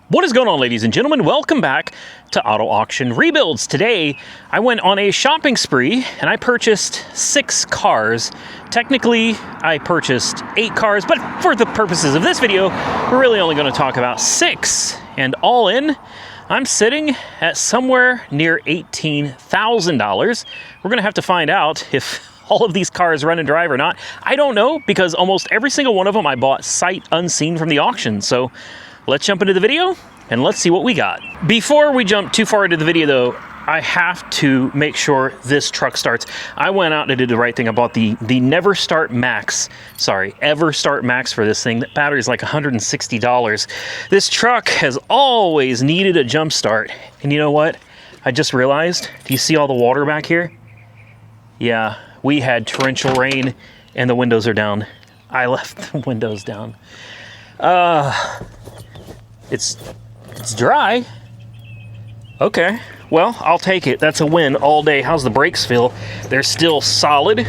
What is going on, ladies and gentlemen? Welcome back to Auto Auction Rebuilds. Today, I went on a shopping spree and I purchased 6 cars. Technically, I purchased 8 cars, but for the purposes of this video, we're really only going to talk about 6. And all in, I'm sitting at somewhere near $18,000. We're going to have to find out if all of these cars run and drive or not. I don't know, because almost every single one of them I bought sight unseen from the auction. So let's jump into the video and let's see what we got. Start we jump too far into the video though, I have to make sure this truck starts. I went out and did the right thing. I bought the Ever Start Max for this thing. That battery is like $160. This truck has always needed a jump start. And you know what? I just realized, do you see all the water back here? Yeah, we had torrential rain and the windows are down. I left the windows down. It's dry. Okay, well, I'll take it. That's a win all day. How's the brakes feel? They're still solid.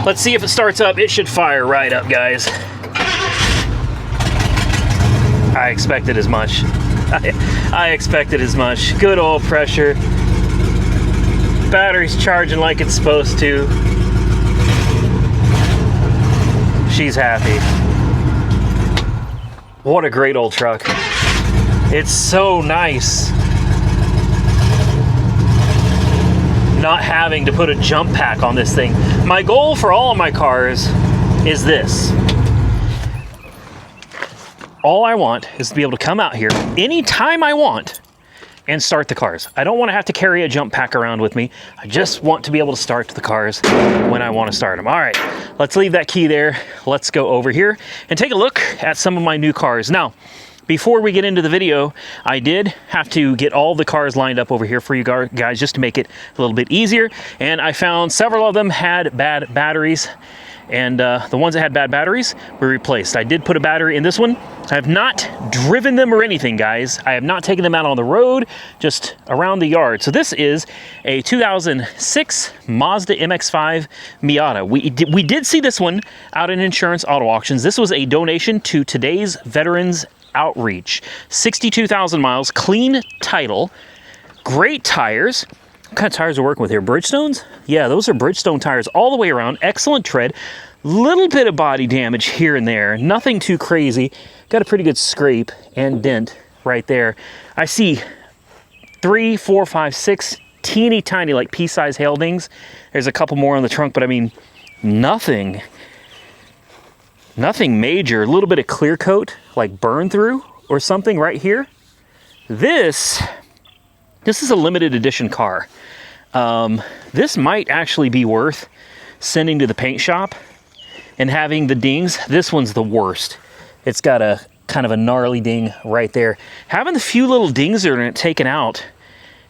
Let's see if it starts up. It should fire right up, guys. I expected as much. I expected as much. Good oil pressure. Battery's charging like it's supposed to. She's happy. What a great old truck. It's so nice not having to put a jump pack on this thing. My goal for all of my cars is this. All I want is to be able to come out here anytime I want and start the cars. I don't want to have to carry a jump pack around with me. I just want to be able to start the cars when I want to start them. All right, let's leave that key there. Let's go over here and take a look at some of my new cars. Now, before we get into the video, I did have to get all the cars lined up over here for you guys just to make it a little bit easier. And I found several of them had bad batteries. And the ones that had bad batteries were replaced. I did put a battery in this one. I have not driven them or anything, guys. I have not taken them out on the road, just around the yard. So this is a 2006 Mazda MX5 Miata. We did see this one out in Insurance Auto Auctions. This was a donation to today's Veterans Outreach. 62,000 miles, clean title, great tires. What kind of tires are we working with here? Bridgestones? Yeah, those are Bridgestone tires all the way around. Excellent tread. Little bit of body damage here and there. Nothing too crazy. Got a pretty good scrape and dent right there. I see 3, 4, 5, 6 teeny tiny like pea-sized hail dings. There's a couple more on the trunk, but I mean, nothing major. A little bit of clear coat, like burn through or something right here. This is a limited edition car. This might actually be worth sending to the paint shop and having the dings. This one's the worst. It's got a kind of a gnarly ding right there. Having the few little dings that are taken out,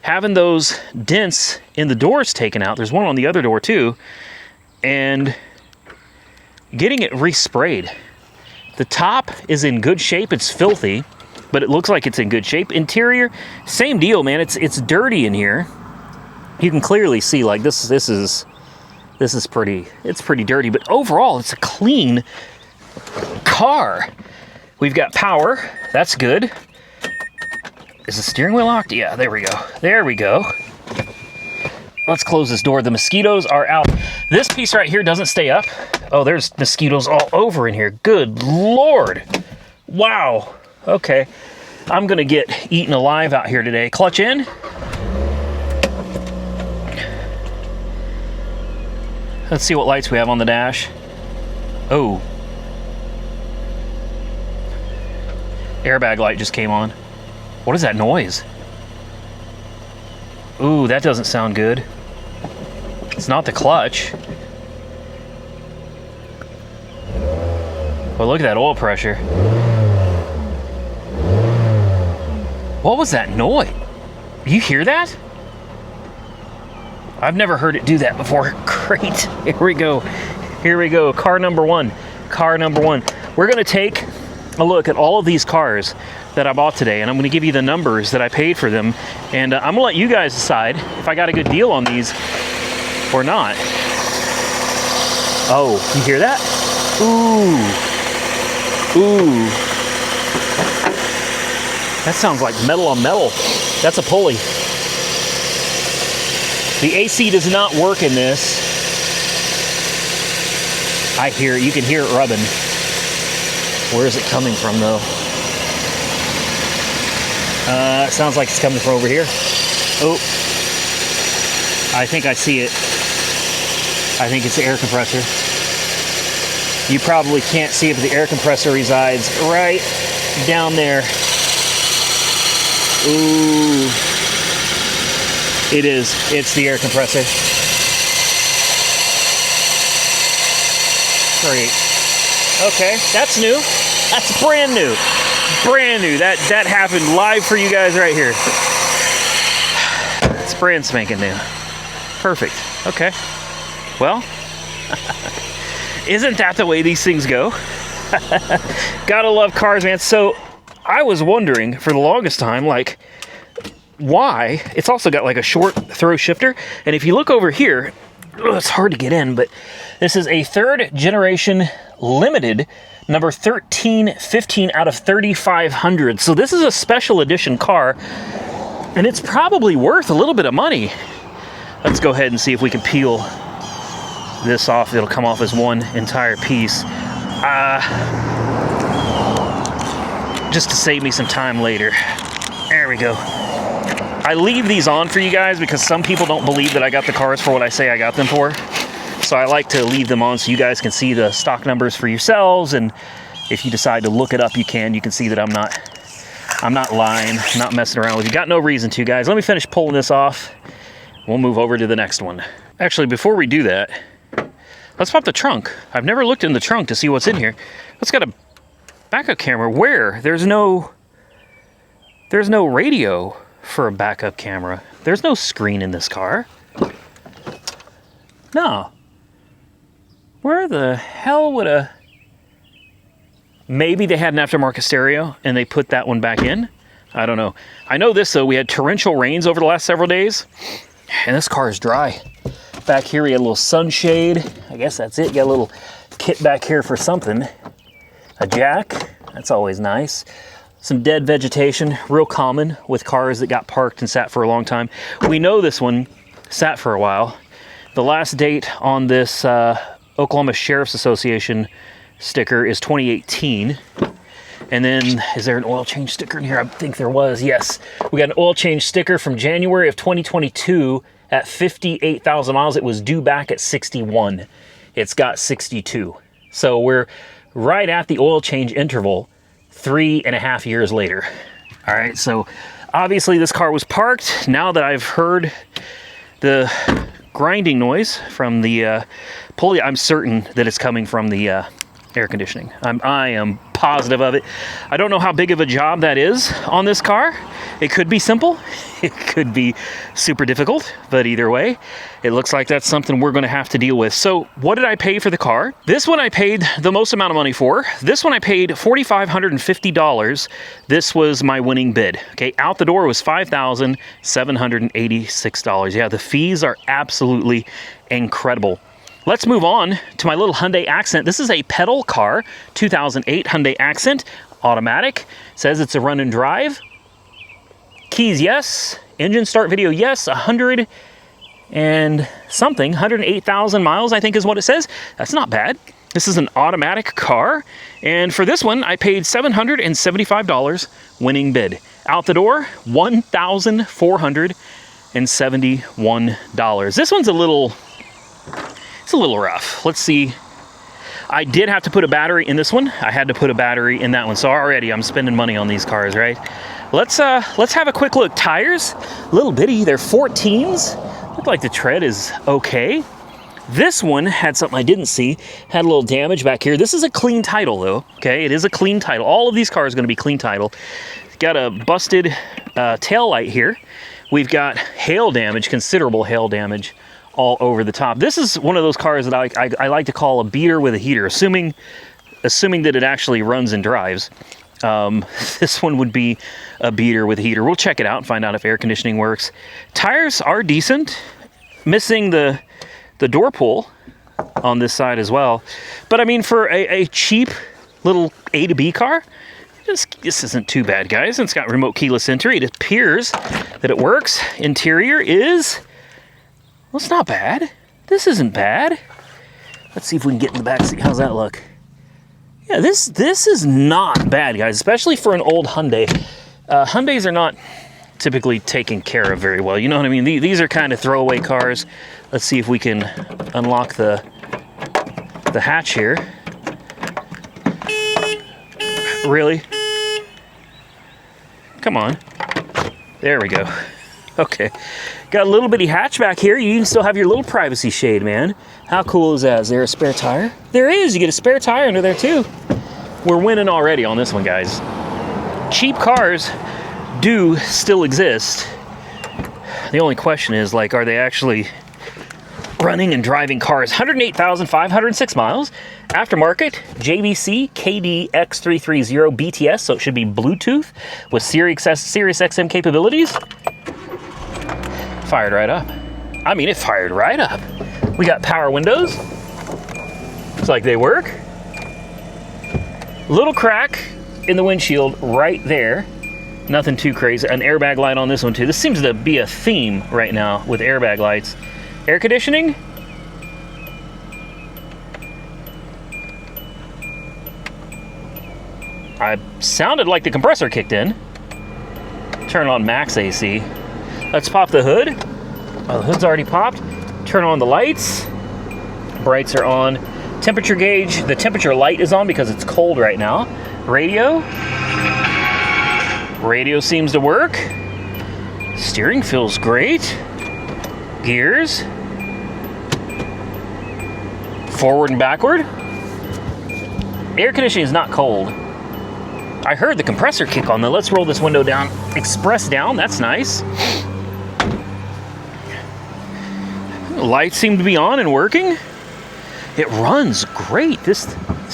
having those dents in the doors taken out, there's one on the other door too, and getting it resprayed. The top is in good shape. It's filthy, but it looks like it's in good shape. Interior, same deal, man. It's dirty in here. You can clearly see like this is pretty dirty, but overall it's a clean car. We've got power. That's good. Is the steering wheel locked? Yeah, there we go. There we go. Let's close this door. The mosquitoes are out. This piece right here doesn't stay up. Oh, there's mosquitoes all over in here. Good Lord. Wow. Okay, I'm gonna get eaten alive out here today. Clutch in. Let's see what lights we have on the dash. Oh. Airbag light just came on. What is that noise? Ooh, that doesn't sound good. It's not the clutch. Well, look at that oil pressure. What was that noise? You hear that? I've never heard it do that before. Great. Here we go. Here we go. Car number one. Car number one. We're going to take a look at all of these cars that I bought today, and I'm going to give you the numbers that I paid for them, and I'm going to let you guys decide if I got a good deal on these or not. Oh, you hear that? Ooh. Ooh. That sounds like metal on metal. That's a pulley. The AC does not work in this. I hear it. You can hear it rubbing. Where is it coming from, though? It sounds like it's coming from over here. Oh, I think I see it. I think it's the air compressor. You probably can't see it, but the air compressor resides right down there. Ooh. It is. It's the air compressor. Great. Okay, that's new. That's brand new. Brand new. That happened live for you guys right here. It's brand spanking new. Perfect. Okay. Well, isn't that the way these things go? Gotta love cars, man. So I was wondering for the longest time, like, why? It's also got like a short throw shifter. And if you look over here, it's hard to get in, but this is a 3rd generation limited number 1315 out of 3,500. So this is a special edition car, and it's probably worth a little bit of money. Let's go ahead and see if we can peel this off. It'll come off as one entire piece. Just to save me some time later. There we go. I leave these on for you guys because some people don't believe that I got the cars for what I say I got them for. So I like to leave them on so you guys can see the stock numbers for yourselves, and if you decide to look it up, you can see that I'm not lying, not messing around with you. Got no reason to, guys. Let me finish pulling this off. We'll move over to the next one. Actually, before we do that, let's pop the trunk. I've never looked in the trunk to see what's in here. It's got a backup camera. Where? There's no radio for a backup camera. There's no screen in this car. No. Where the hell would a... Maybe they had an aftermarket stereo and they put that one back in? I don't know. I know this, though. We had torrential rains over the last several days, and this car is dry. Back here, we got a little sunshade. I guess that's it. Got a little kit back here for something. A jack. That's always nice. Some dead vegetation. Real common with cars that got parked and sat for a long time. We know this one sat for a while. The last date on this Oklahoma Sheriff's Association sticker is 2018. And then, is there an oil change sticker in here? I think there was, yes. We got an oil change sticker from January of 2022 at 58,000 miles. It was due back at 61. It's got 62. So we're right at the oil change interval 3.5 years later. All right, so obviously this car was parked. Now that I've heard the grinding noise from the pulley, I'm certain that it's coming from the air conditioning. I am positive of it. I don't know how big of a job that is on this car. It could be simple. It could be super difficult, but either way, it looks like that's something we're going to have to deal with. So what did I pay for the car? This one I paid the most amount of money for. This one I paid $4,550. This was my winning bid. Okay, out the door was $5,786. Yeah, the fees are absolutely incredible. Let's move on to my little Hyundai Accent. This is a pedal car, 2008 Hyundai Accent, automatic. Says it's a run and drive. Keys, yes. Engine start video, yes. 100 and something, 108,000 miles, I think is what it says. That's not bad. This is an automatic car. And for this one, I paid $775, winning bid. Out the door, $1,471. This one's a little rough. Let's see. I did have to put a battery in this one. I had to put a battery in that one. So already I'm spending money on these cars, right? Let's have a quick look. Tires, little bitty. They're 14s. Look like the tread is okay. This one had something I didn't see. Had a little damage back here. This is a clean title, though. Okay, it is a clean title. All of these cars are going to be clean title. Got a busted tail light here. We've got hail damage, considerable hail damage all over the top. This is one of those cars that I like to call a beater with a heater, assuming that it actually runs and drives. This one would be a beater with a heater. We'll check it out and find out if air conditioning works. Tires are decent. Missing the door pull on this side as well. But I mean, for a cheap little A to B car, This isn't too bad, guys. It's got remote keyless entry. It appears that it works. Interior is, well, it's not bad. This isn't bad. Let's see if we can get in the back seat. How's that look? Yeah, this is not bad, guys, especially for an old Hyundai. Hyundais are not typically taken care of very well. You know what I mean? These are kind of throwaway cars. Let's see if we can unlock the hatch here. Really? Come on. There we go. Okay. Got a little bitty hatch back here. You can still have your little privacy shade, man. How cool is that? Is there a spare tire? There is. You get a spare tire under there, too. We're winning already on this one, guys. Cheap cars do still exist. The only question is, like, are they actually running and driving cars? 108,506 miles. Aftermarket, JVC KDX330 BTS, so it should be Bluetooth with Sirius XM capabilities. Fired right up. I mean, it fired right up. We got power windows. Looks like they work. Little crack in the windshield right there. Nothing too crazy. An airbag light on this one too. This seems to be a theme right now with airbag lights. Air conditioning. I sounded like the compressor kicked in. Turn on max AC. Let's pop the hood. Oh, the hood's already popped. Turn on the lights. Brights are on. Temperature gauge. The temperature light is on because it's cold right now. Radio. Radio seems to work. Steering feels great. Gears. Forward and backward. Air conditioning is not cold. I heard the compressor kick on though. Let's roll this window down. Express down. That's nice. Lights seem to be on and working. It runs great. This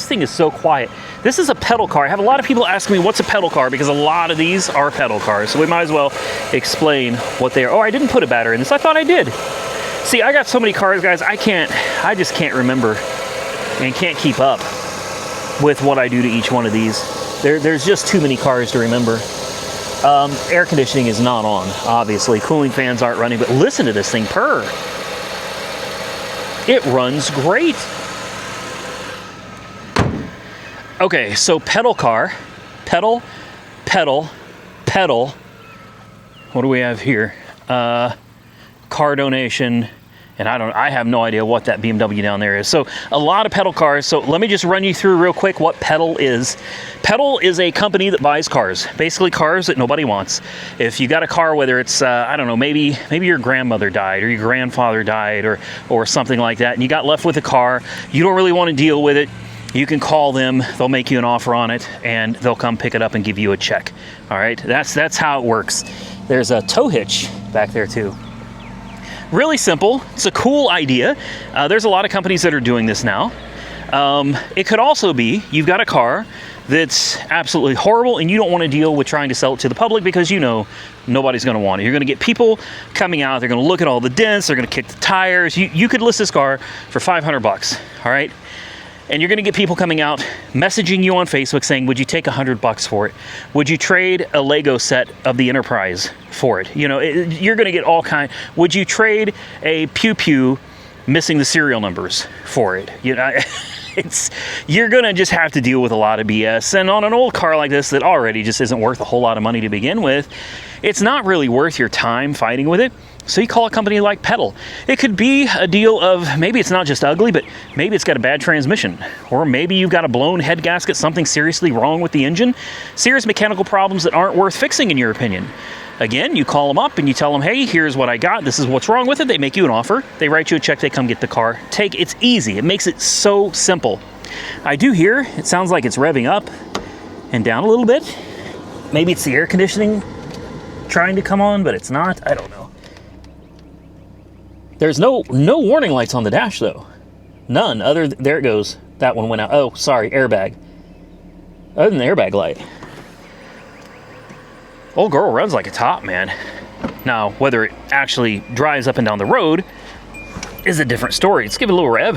thing is so quiet. This is a pedal car. I have a lot of people asking me what's a pedal car because a lot of these are pedal cars. So we might as well explain what they are. Oh, I didn't put a battery in this. I thought I did. See, I got so many cars, guys. I just can't remember and can't keep up with what I do to each one of these. There's just too many cars to remember. Air conditioning is not on, obviously. Cooling fans aren't running, but listen to this thing purr. It runs great. Okay, so pedal car, pedal. What do we have here? Car donation, and I have no idea what that BMW down there is. So a lot of pedal cars. So let me just run you through real quick what Pedal is. Pedal is a company that buys cars, basically cars that nobody wants. If you got a car, whether it's, I don't know, maybe your grandmother died or your grandfather died or something like that, and you got left with a car, you don't really want to deal with it, you can call them, they'll make you an offer on it, and they'll come pick it up and give you a check. All right, that's how it works. There's a tow hitch back there too. Really simple. It's a cool idea. There's a lot of companies that are doing this now. It could also be you've got a car that's absolutely horrible and you don't want to deal with trying to sell it to the public because you know nobody's going to want it. You're going to get people coming out, they're going to look at all the dents, they're going to kick the tires. You could list this car for $500, all right? And you're going to get people coming out, messaging you on Facebook saying, would you take $100 for it? Would you trade a Lego set of the Enterprise for it? You know, you're going to get all kinds. Would you trade a Pew Pew missing the serial numbers for it? You know, you're going to just have to deal with a lot of BS. And on an old car like this that already just isn't worth a whole lot of money to begin with, it's not really worth your time fighting with it. So you call a company like Pedal. It could be a deal of maybe it's not just ugly, but maybe it's got a bad transmission. Or maybe you've got a blown head gasket, something seriously wrong with the engine. Serious mechanical problems that aren't worth fixing in your opinion. Again, you call them up and you tell them, hey, here's what I got. This is what's wrong with it. They make you an offer. They write you a check. They come get the car. It's easy. It makes it so simple. I do hear it sounds like it's revving up and down a little bit. Maybe it's the air conditioning trying to come on, but it's not. I don't know. There's no warning lights on the dash though. None. There it goes. That one went out. Oh, sorry, airbag. Other than the airbag light. Old girl runs like a top, man. Now, whether it actually drives up and down the road is a different story. Let's give it a little rev.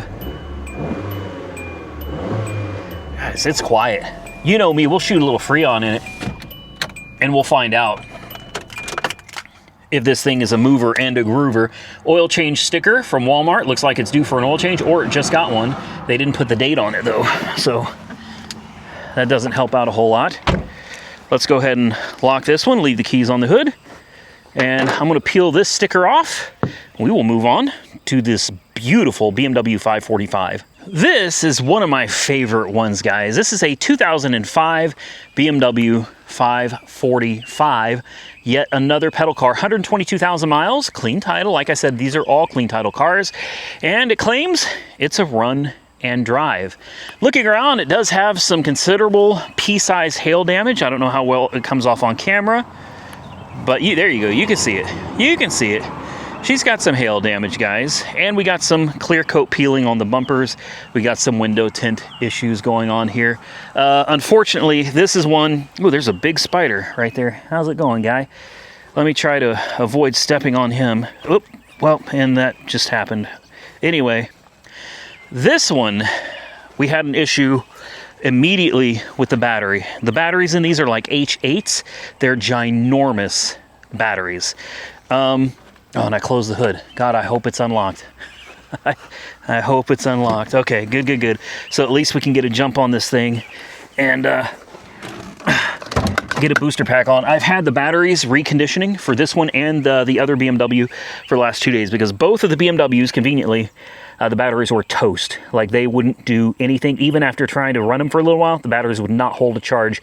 Guys, it's quiet. You know me, we'll shoot a little Freon in it and we'll find out if this thing is a mover and a groover. Oil change sticker from Walmart. Looks like it's due for an oil change, or it just got one. They didn't put the date on it though, so that doesn't help out a whole lot. Let's go ahead and lock this one, leave the keys on the hood, and I'm gonna peel this sticker off. We will move on to this beautiful BMW 545. This is one of my favorite ones, guys. This is a 2005 BMW 545, yet another pedal car, 122,000 miles, clean title. Like I said, these are all clean title cars, and it claims it's a run and drive. Looking around, it does have some considerable pea-sized hail damage. I don't know how well it comes off on camera, but there you go. You can see it. You can see it. She's got some hail damage, guys, and we got some clear coat peeling on the bumpers. We got some window tint issues going on here. Unfortunately, this is one. Oh, there's a big spider right there. How's it going, guy? Let me try to avoid stepping on him. Oop, well, and that just happened. Anyway, this one, we had an issue immediately with the battery. The batteries in these are like H8s. They're ginormous batteries. Oh, and I closed the hood. God, I hope it's unlocked. I hope it's unlocked. Okay, good, good, good. So at least we can get a jump on this thing and get a booster pack on. I've had the batteries reconditioning for this one and the other BMW for the last 2 days, because both of the BMWs, conveniently, the batteries were toast. Like, they wouldn't do anything. Even after trying to run them for a little while, the batteries would not hold a charge.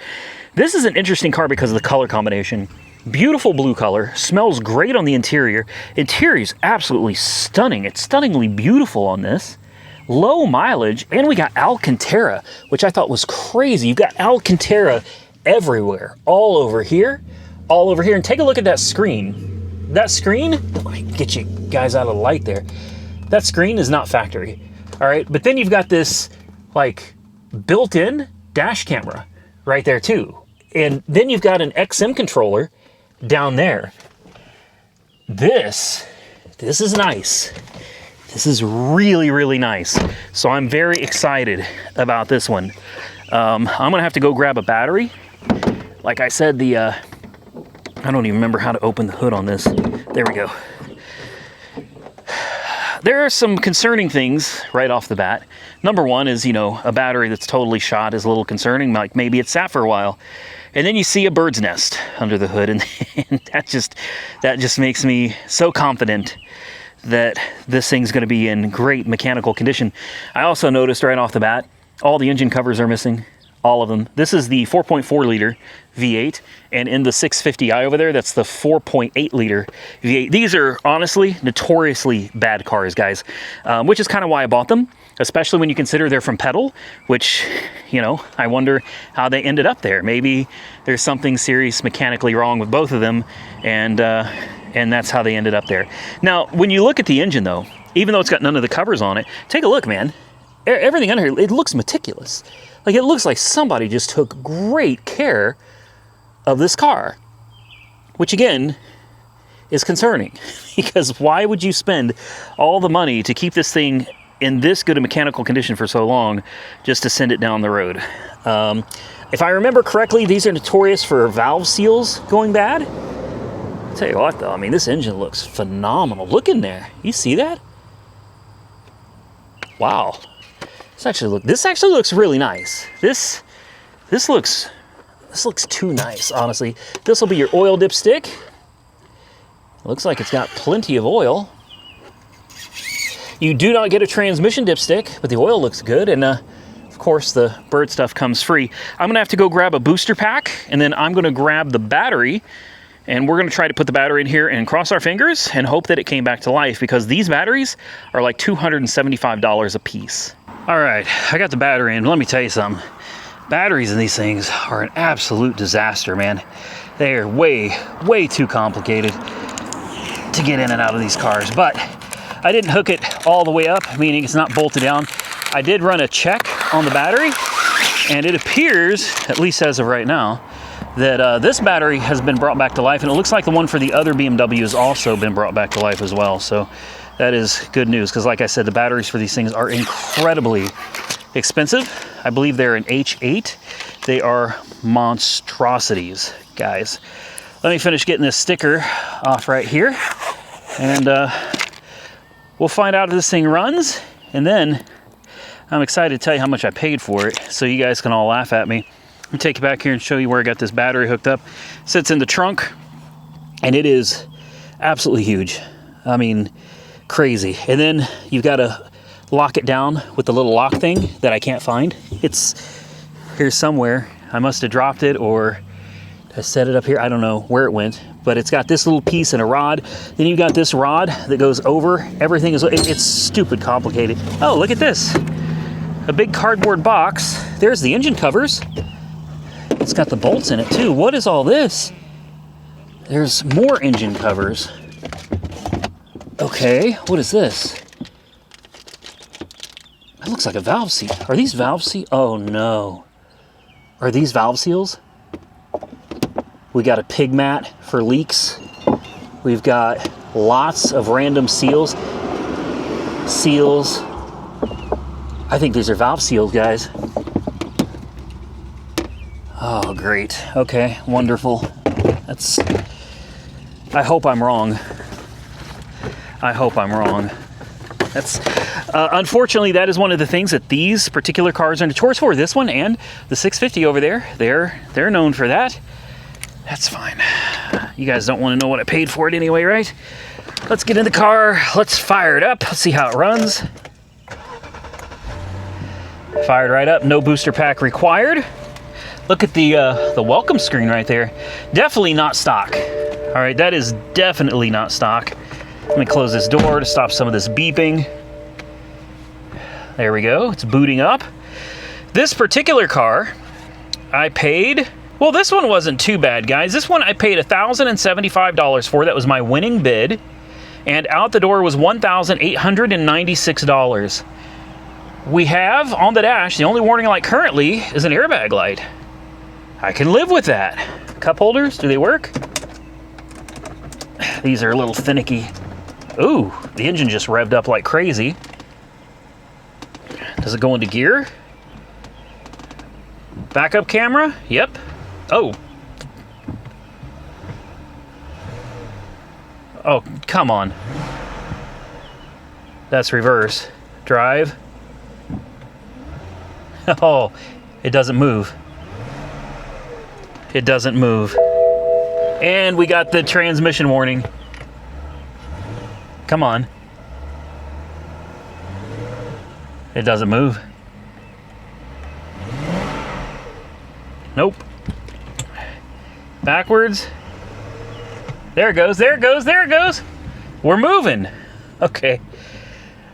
This is an interesting car because of the color combination. Beautiful blue color, smells great on the interior. Interior is absolutely stunning. It's stunningly beautiful on this. Low mileage, and we got Alcantara, which I thought was crazy. You've got Alcantara everywhere, all over here, and take a look at that screen. That screen, let me get you guys out of the light there. That screen is not factory, all right? But then you've got this, like, built-in dash camera right there too. And then you've got an XM controller down there. This is nice. This is really, really nice. So I'm very excited about this one. I'm gonna have to go grab a battery. Like I said, I don't even remember how to open the hood on this. There we go. There are some concerning things right off the bat. Number one is, you know, a battery that's totally shot is a little concerning, like maybe it sat for a while. And then you see a bird's nest under the hood, and that just makes me so confident that this thing's going to be in great mechanical condition. I also noticed right off the bat, all the engine covers are missing, all of them. This is the 4.4 liter V8, and in the 650i over there, that's the 4.8 liter V8. These are honestly notoriously bad cars, guys, which is kind of why I bought them, especially when you consider they're from pedal, which, you know, I wonder how they ended up there. Maybe there's something serious mechanically wrong with both of them, and that's how they ended up there. Now, when you look at the engine, though, even though it's got none of the covers on it, take a look, man. Everything under here, it looks meticulous. Like, it looks like somebody just took great care of this car, which again is concerning, because why would you spend all the money to keep this thing in this good a mechanical condition for so long just to send it down the road? If I remember correctly, these are notorious for valve seals going bad. I'll tell you what, though, I mean, this engine looks phenomenal. Look in there. You see that? Wow. This actually looks really nice. This looks too nice, honestly. This will be your oil dipstick. Looks like it's got plenty of oil. You do not get a transmission dipstick, but the oil looks good, and of course the bird stuff comes free. I'm gonna have to go grab a booster pack, and then I'm gonna grab the battery, and we're gonna try to put the battery in here and cross our fingers and hope that it came back to life, because these batteries are like $275 a piece. All right, I got the battery in. Let me tell you something. Batteries in these things are an absolute disaster, man. They are way, way too complicated to get in and out of these cars. But I didn't hook it all the way up, meaning it's not bolted down. I did run a check on the battery, and it appears, at least as of right now, that this battery has been brought back to life, and it looks like the one for the other BMW has also been brought back to life as well. So that is good news, because like I said, the batteries for these things are incredibly expensive. I believe they're an H8. They are monstrosities, guys. Let me finish getting this sticker off right here, and we'll find out if this thing runs, and then I'm excited to tell you how much I paid for it, so you guys can all laugh at me. Let me take you back here and show you where I got this battery hooked up. It sits in the trunk, and it is absolutely huge. I mean, crazy. And then you've got to lock it down with the little lock thing that I can't find. It's here somewhere. I must have dropped it, or I set it up here. I don't know where it went, but it's got this little piece and a rod. Then you've got this rod that goes over. Everything is, it's stupid complicated. Oh, look at this. A big cardboard box. There's the engine covers. It's got the bolts in it too. What is all this? There's more engine covers. Okay, what is this? That looks like a valve seal. Are these valve seals? Oh no. Are these valve seals? We got a pig mat for leaks. We've got lots of random seals. I think these are valve seals, guys. Oh, great. Okay, wonderful. I hope I'm wrong. I hope I'm wrong. Unfortunately, that is one of the things that these particular cars are notorious for. This one and the 650 over there, they're known for that. That's fine. You guys don't want to know what I paid for it anyway, right? Let's get in the car. Let's fire it up. Let's see how it runs. Fired right up. No booster pack required. Look at the welcome screen right there. Definitely not stock. All right, that is definitely not stock. Let me close this door to stop some of this beeping. There we go. It's booting up. This particular car, I paid... Well, this one wasn't too bad, guys. This one I paid $1,075 for. That was my winning bid. And out the door was $1,896. We have on the dash, the only warning light currently is an airbag light. I can live with that. Cup holders, do they work? These are a little finicky. Ooh, the engine just revved up like crazy. Does it go into gear? Backup camera? Yep. Oh. Oh, come on. That's reverse. Drive. Oh, it doesn't move. It doesn't move. And we got the transmission warning. Come on. It doesn't move. Nope. Backwards. There it goes, there it goes, there it goes. We're moving. Okay.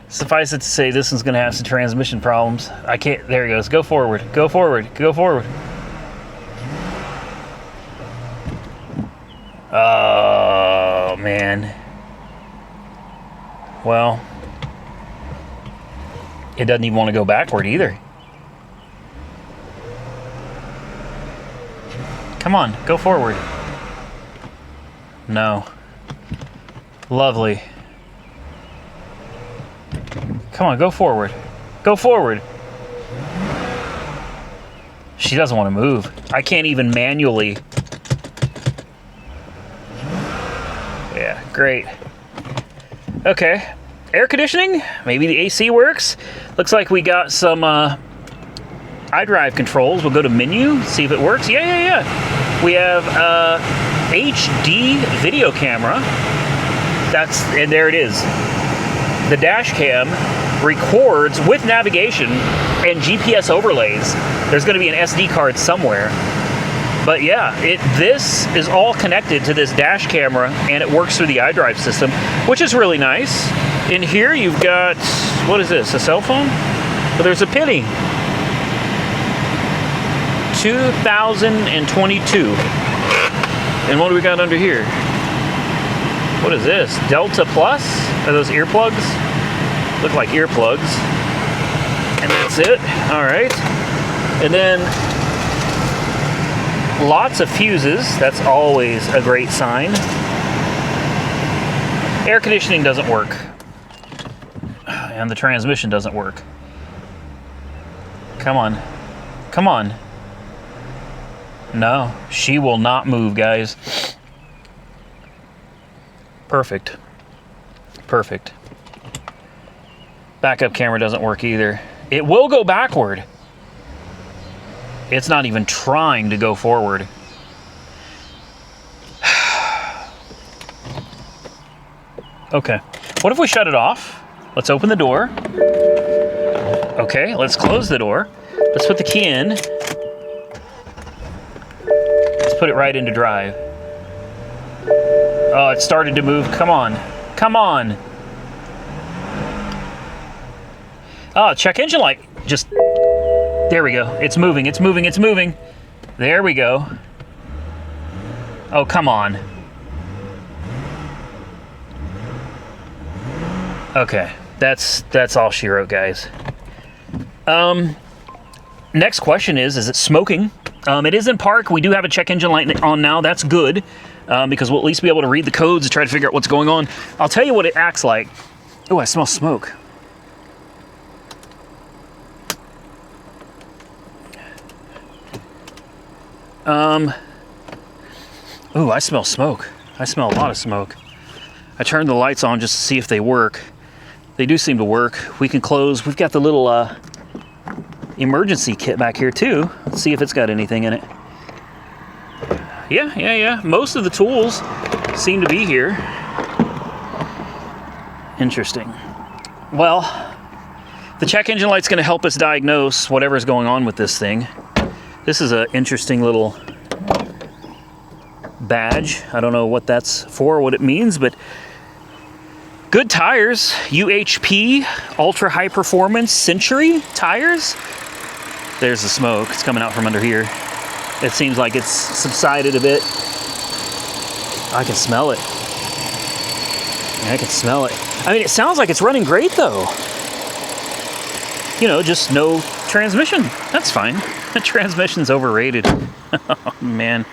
Suffice it to say, this one's gonna have some transmission problems. I can't, there it goes. Go forward, go forward, go forward. Oh, man. Well, it doesn't even want to go backward either. Come on, go forward. No. Lovely. Come on, go forward. Go forward. She doesn't want to move. I can't even manually. Yeah, great. Okay. Air conditioning? Maybe the AC works. Looks like we got some iDrive controls. We'll go to menu, see if it works. Yeah. We have HD video camera. And there it is. The dash cam records with navigation and GPS overlays. There's going to be an SD card somewhere. But yeah, this is all connected to this dash camera, and it works through the iDrive system, which is really nice. In here you've got, what is this, a cell phone? Well, there's a penny. 2022. And what do we got under here? What is this? Delta Plus? Are those earplugs? Look like earplugs. And that's it. All right. And then lots of fuses. That's always a great sign. Air conditioning doesn't work. And the transmission doesn't work. Come on. Come on. No, she will not move, guys. Perfect. Perfect. Backup camera doesn't work either. It will go backward. It's not even trying to go forward. Okay. What if we shut it off? Let's open the door. Okay, let's close the door. Let's put the key in. Let's put it right into drive. Oh, it started to move. Come on. Come on. Oh, check engine light. Just, there we go. It's moving, it's moving, it's moving. There we go. Oh, come on. Okay, that's all she wrote, guys. Next question is it smoking? It is in park. We do have a check engine light on now. That's good, because we'll at least be able to read the codes and try to figure out what's going on. I'll tell you what it acts like. Oh, I smell smoke. Oh, I smell smoke. I smell a lot of smoke. I turned the lights on just to see if they work. They do seem to work. We can close. We've got the little emergency kit back here too. Let's see if it's got anything in it. Yeah. Most of the tools seem to be here. Interesting. Well, the check engine light's going to help us diagnose whatever's going on with this thing. This is an interesting little badge. I don't know what that's for or what it means, but good tires. UHP, ultra high performance Century tires. There's the smoke. It's coming out from under here. It seems like it's subsided a bit. I can smell it. I can smell it. I mean, it sounds like it's running great though. You know, just no transmission. That's fine. The transmission's overrated. Oh, man.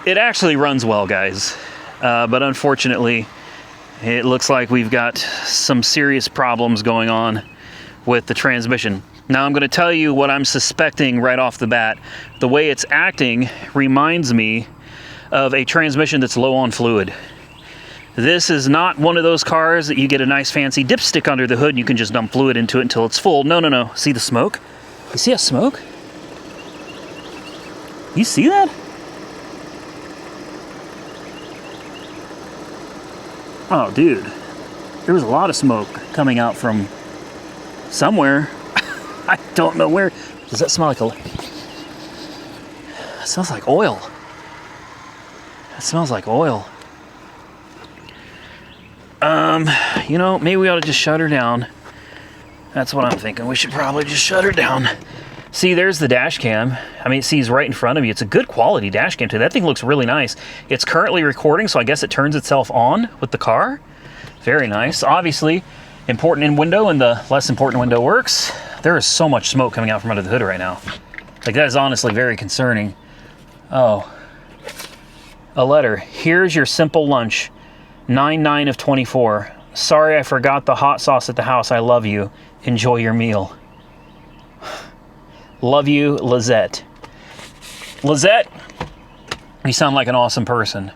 It actually runs well, guys. But unfortunately, it looks like we've got some serious problems going on with the transmission. Now, I'm going to tell you what I'm suspecting right off the bat. The way it's acting reminds me of a transmission that's low on fluid. This is not one of those cars that you get a nice fancy dipstick under the hood and you can just dump fluid into it until it's full. No. See the smoke? You see that smoke? You see that? Oh, dude. There was a lot of smoke coming out from somewhere. I don't know where. Does that smell like it smells like oil. It smells like oil. You know, maybe we ought to just shut her down. That's what I'm thinking. We should probably just shut her down. See, there's the dash cam. I mean, it sees right in front of you. It's a good quality dash cam too. That thing looks really nice. It's currently recording, so I guess it turns itself on with the car. Very nice. Obviously, important in window and the less important window works. There is so much smoke coming out from under the hood right now. Like, that is honestly very concerning. Oh. A letter. Here's your simple lunch. 9/9 of 24. Sorry I forgot the hot sauce at the house. I love you. Enjoy your meal. Love you, Lizette. Lizette, you sound like an awesome person.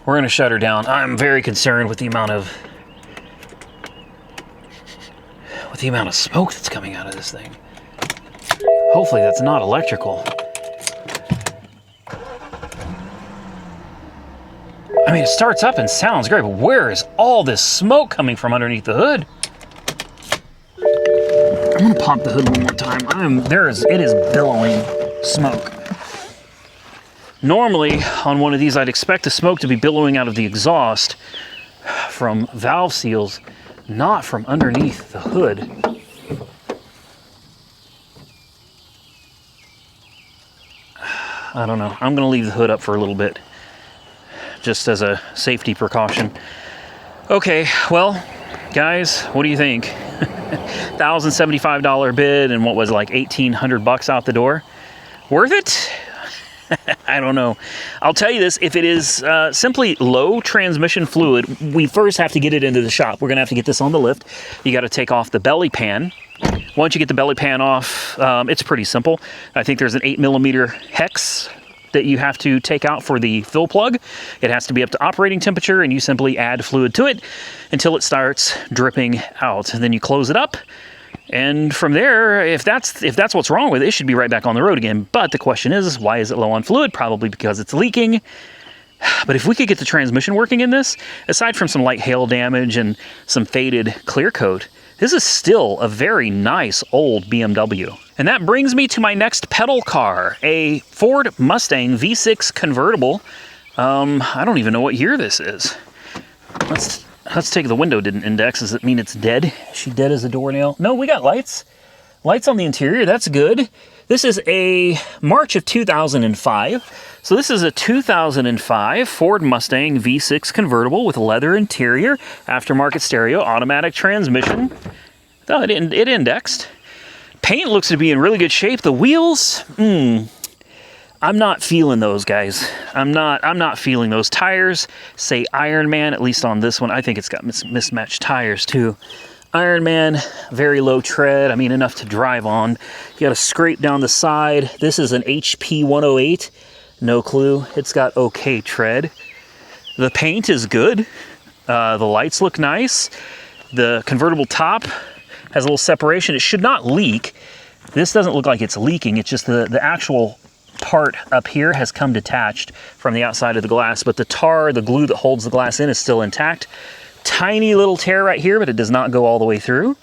We're going to shut her down. I'm very concerned with the amount of smoke that's coming out of this thing. Hopefully that's not electrical. I mean, it starts up and sounds great, but where is all this smoke coming from underneath the hood? I'm gonna pop the hood one more time. It is billowing smoke. Normally, on one of these, I'd expect the smoke to be billowing out of the exhaust from valve seals, not from underneath the hood. I don't know. I'm gonna leave the hood up for a little bit, just as a safety precaution. Okay, well, guys, what do you think? $1,075 bid and what was like $1,800 out the door. Worth it? I don't know. I'll tell you this, if it is simply low transmission fluid, we first have to get it into the shop. We're gonna have to get this on the lift. You gotta take off the belly pan, Once you get the belly pan off, it's pretty simple. I think there's an 8mm hex that you have to take out for the fill plug. It has to be up to operating temperature, and you simply add fluid to it until it starts dripping out. And then you close it up. And from there, if that's what's wrong with it, it should be right back on the road again. But the question is, why is it low on fluid? Probably because it's leaking. But if we could get the transmission working in this, aside from some light hail damage and some faded clear coat, this is still a very nice old BMW. And that brings me to my next pedal car, a Ford Mustang V6 Convertible. I don't even know what year this is. Let's take the window didn't index. Does it mean it's dead? Is she dead as a doornail? No, we got lights. Lights on the interior, that's good. This is a March of 2005. So this is a 2005 Ford Mustang V6 Convertible with leather interior, aftermarket stereo, automatic transmission. Oh, it indexed. Paint looks to be in really good shape. The wheels, I'm not feeling those, guys. I'm not feeling those. Tires say Iron Man, at least on this one. I think it's got mismatched tires too. Iron Man, very low tread. I mean, enough to drive on. You got to scrape down the side. This is an HP 108. No clue. It's got okay tread. The paint is good. The lights look nice. The convertible top has a little separation. It should not leak. This doesn't look like it's leaking. It's just the actual part up here has come detached from the outside of the glass, but the tar, the glue that holds the glass in, is still intact. Tiny little tear right here, but it does not go all the way through.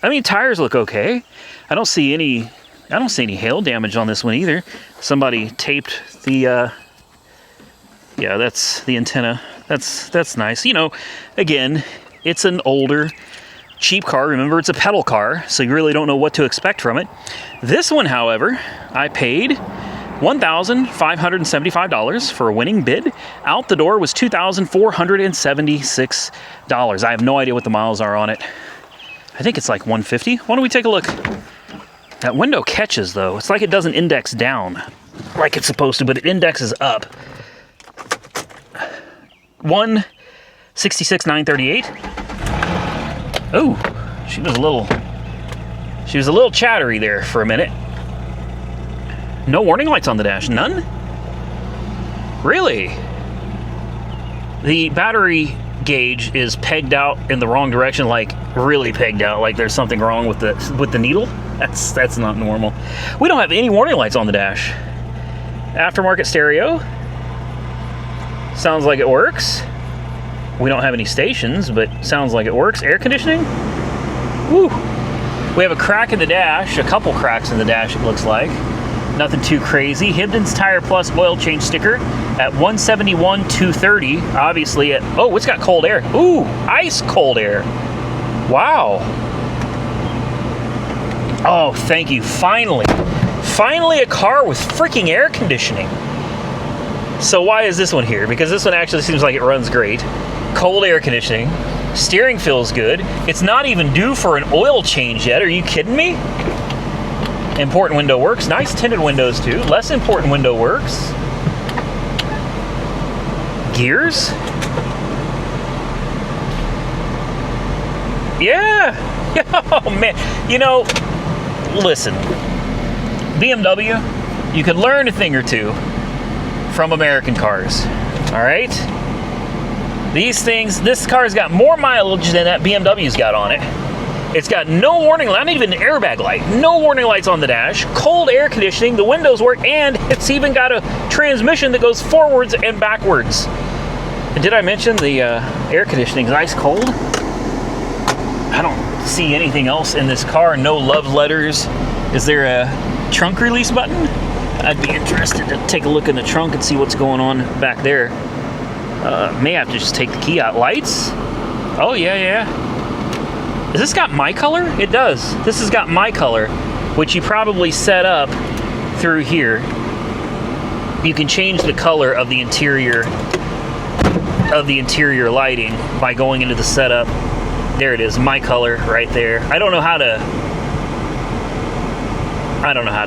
I mean, tires look okay. I don't see any hail damage on this one either. Somebody taped the yeah, that's the antenna. That's nice. You know, again, it's an older, cheap car. Remember, it's a pedal car, so you really don't know what to expect from it. This one, however, I paid $1,575 for a winning bid. Out the door was $2,476. I have no idea what the miles are on it. I think it's like 150. Why don't we take a look? That window catches, though. It's like it doesn't index down like it's supposed to, but it indexes up. 166,938. Oh, she was a little chattery there for a minute. No warning lights on the dash, none? Really? The battery gauge is pegged out in the wrong direction, like really pegged out, like there's something wrong with the needle. That's not normal. We don't have any warning lights on the dash. Aftermarket stereo. Sounds like it works. We don't have any stations, but sounds like it works. Air conditioning. Woo! We have a crack in the dash, a couple cracks in the dash it looks like. Nothing too crazy. Hibdon's Tire Plus oil change sticker at $171,230. Obviously at, oh, it's got cold air. Ooh, ice cold air. Wow. Oh, thank you. Finally. Finally a car with freaking air conditioning. So why is this one here? Because this one actually seems like it runs great. Cold air conditioning. Steering feels good. It's not even due for an oil change yet. Are you kidding me? Important window works. Nice tinted windows too. Less important window works. Gears. Yeah. Oh man. You know, listen. BMW, you can learn a thing or two from American cars. All right? These things, this car's got more mileage than that BMW's got on it. It's got no warning light, not even an airbag light, no warning lights on the dash, cold air conditioning, the windows work, and it's even got a transmission that goes forwards and backwards. And did I mention the air conditioning is ice cold? I don't see anything else in this car, no love letters. Is there a trunk release button? I'd be interested to take a look in the trunk and see what's going on back there. May have to just take the key out. Lights? Oh, yeah. Has this got my color? It does. This has got my color, which you probably set up through here. You can change the color of the interior lighting by going into the setup. There it is, my color right there. I don't know how to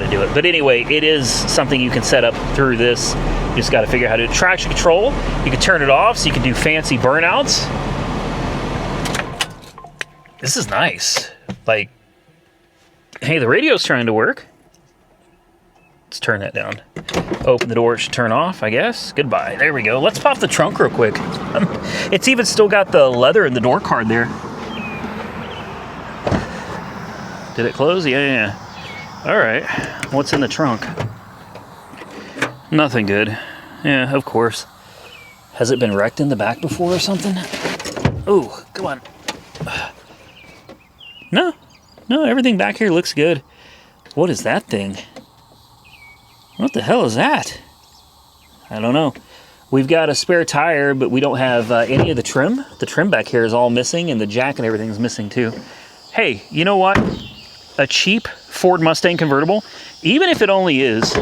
do it, but anyway, it is something you can set up through this. You just got to figure out how to do it. Traction control, you can turn it off so you can do fancy burnouts. This is nice. Like, hey, the radio's trying to work. Let's turn that down. Open the door, it should turn off, I guess. Goodbye. There we go. Let's pop the trunk real quick. It's even still got the leather in the door card there. Did it close? Yeah. All right. What's in the trunk? Nothing good. Yeah, of course. Has it been wrecked in the back before or something? Ooh, come on. No, everything back here looks good. What is that thing? What the hell is that? I don't know. We've got a spare tire, but we don't have any of the trim. The trim back here is all missing, and the jack and everything is missing too. Hey, you know what? A cheap Ford Mustang Convertible, even if it only is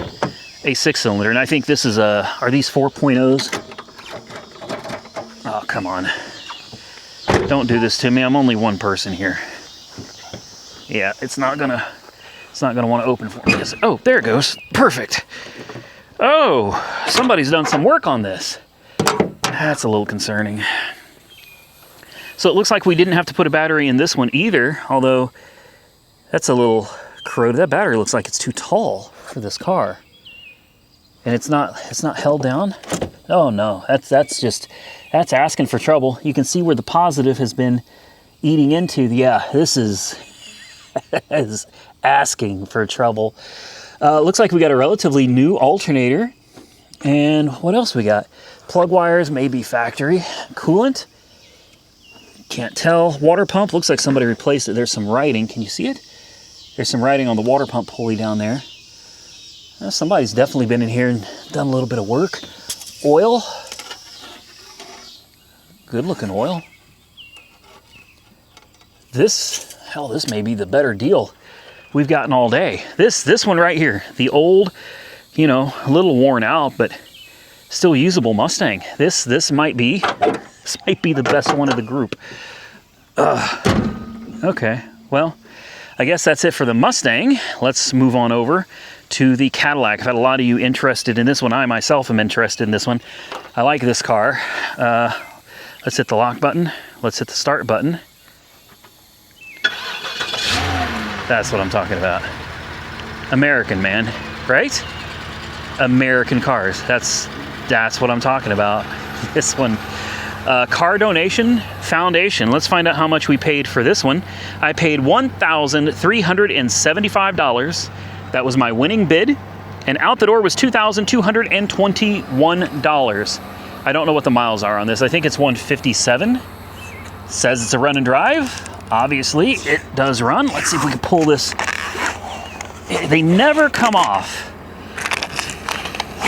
a 6-cylinder, and I think this is are these 4.0s? Oh, come on. Don't do this to me. I'm only one person here. Yeah, it's not gonna want to open for me. Oh, there it goes. Perfect. Oh, somebody's done some work on this. That's a little concerning. So it looks like we didn't have to put a battery in this one either, although that's a little corroded. That battery looks like it's too tall for this car. And it's not held down. Oh no, that's asking for trouble. You can see where the positive has been eating into. Yeah, this is asking for trouble. Looks like we got a relatively new alternator. And what else we got? Plug wires, maybe factory. Coolant, can't tell. Water pump, looks like somebody replaced it. There's some writing, can you see it? There's some writing on the water pump pulley down there. Somebody's definitely been in here and done a little bit of work. Oil, good looking oil. This may be the better deal we've gotten all day. This one right here, the old, a little worn out, but still usable Mustang. This might be the best one of the group. Okay, well, I guess that's it for the Mustang. Let's move on over to the Cadillac. I've had a lot of you interested in this one. I myself am interested in this one. I like this car. Let's hit the lock button. Let's hit the start button. That's what I'm talking about. American, man, right? American cars. That's what I'm talking about. This one. Car donation foundation. Let's find out how much we paid for this one. I paid $1,375. That was my winning bid. And out the door was $2,221. I don't know what the miles are on this. I think it's 157. Says it's a run and drive. Obviously, it does run. Let's see if we can pull this. They never come off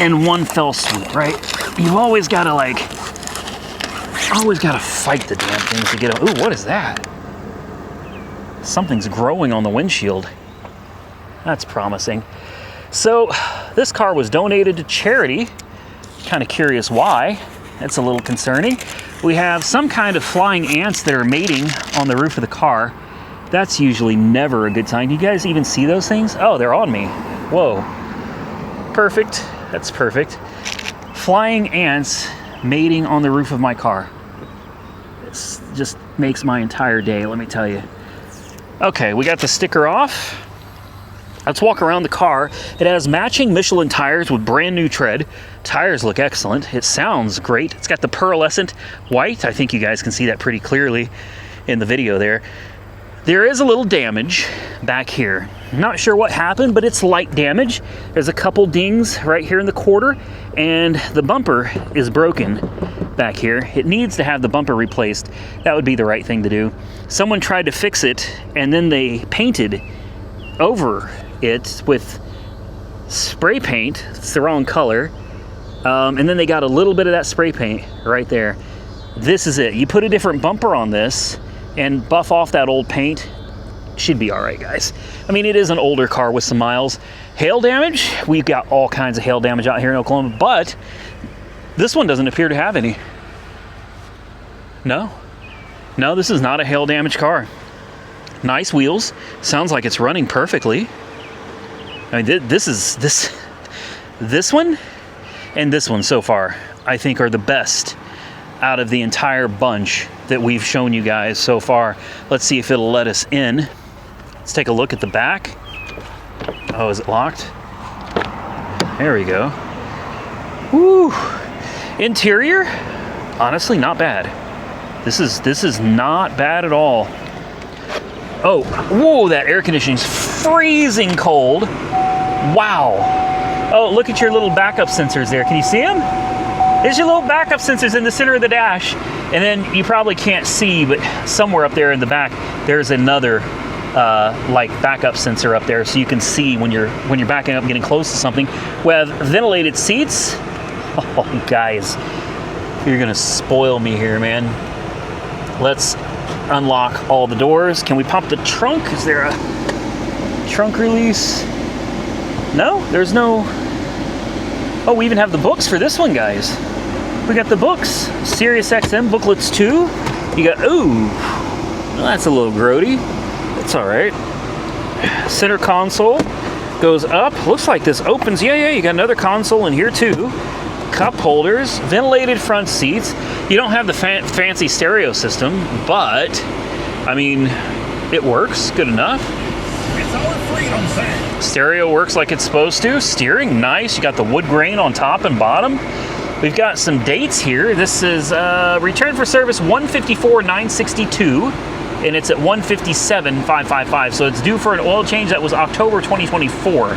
in one fell swoop, right? You've always got to fight the damn things to get them. Ooh, what is that? Something's growing on the windshield. That's promising. So this car was donated to charity. Kind of curious why. That's a little concerning. We have some kind of flying ants that are mating on the roof of the car. That's usually never a good sign. Do you guys even see those things? Oh, they're on me. Whoa. Perfect. That's perfect. Flying ants mating on the roof of my car. This just makes my entire day, let me tell you. Okay, we got the sticker off. Let's walk around the car. It has matching Michelin tires with brand new tread. Tires look excellent. It sounds great. It's got the pearlescent white. I think you guys can see that pretty clearly in the video there. There is a little damage back here. Not sure what happened, but it's light damage. There's a couple dings right here in the quarter, and the bumper is broken back here. It needs to have the bumper replaced. That would be the right thing to do. Someone tried to fix it, and then they painted over it with spray paint. It's the wrong color. And then they got a little bit of that spray paint right there. This is it. You put a different bumper on this and buff off that old paint. Should be all right, guys. I mean, it is an older car with some miles. Hail damage, we've got all kinds of hail damage out here in Oklahoma, but this one doesn't appear to have any. No, this is not a hail damage car. Nice wheels. Sounds like it's running perfectly. I mean, this one and this one so far, I think, are the best out of the entire bunch that we've shown you guys so far. Let's see if it'll let us in. Let's take a look at the back. Oh, is it locked? There we go. Woo! Interior, honestly, not bad. This is not bad at all. Oh, whoa, that air conditioning's freezing cold. Wow. Oh, look at your little backup sensors there. Can you see them? There's your little backup sensors in the center of the dash. And then you probably can't see, but somewhere up there in the back, there's another like backup sensor up there, so you can see when you're backing up, getting close to something. We have ventilated seats. Oh, guys, you're gonna spoil me here, man. Let's unlock all the doors. Can we pop the trunk? Is there a trunk release? No, there's no. Oh, we even have the books for this one, guys. We got the books. Sirius XM booklets too. You got, ooh, well, that's a little grody. It's all right. Center console goes up. Looks like this opens. Yeah, you got another console in here too. Cup holders, ventilated front seats. You don't have the fancy stereo system, but I mean, it works good enough. It's our freedom thing. Stereo works like it's supposed to. Steering, nice. You got the wood grain on top and bottom. We've got some dates here. This is return for service 154,962. And it's at 157,555. So it's due for an oil change that was October 2024.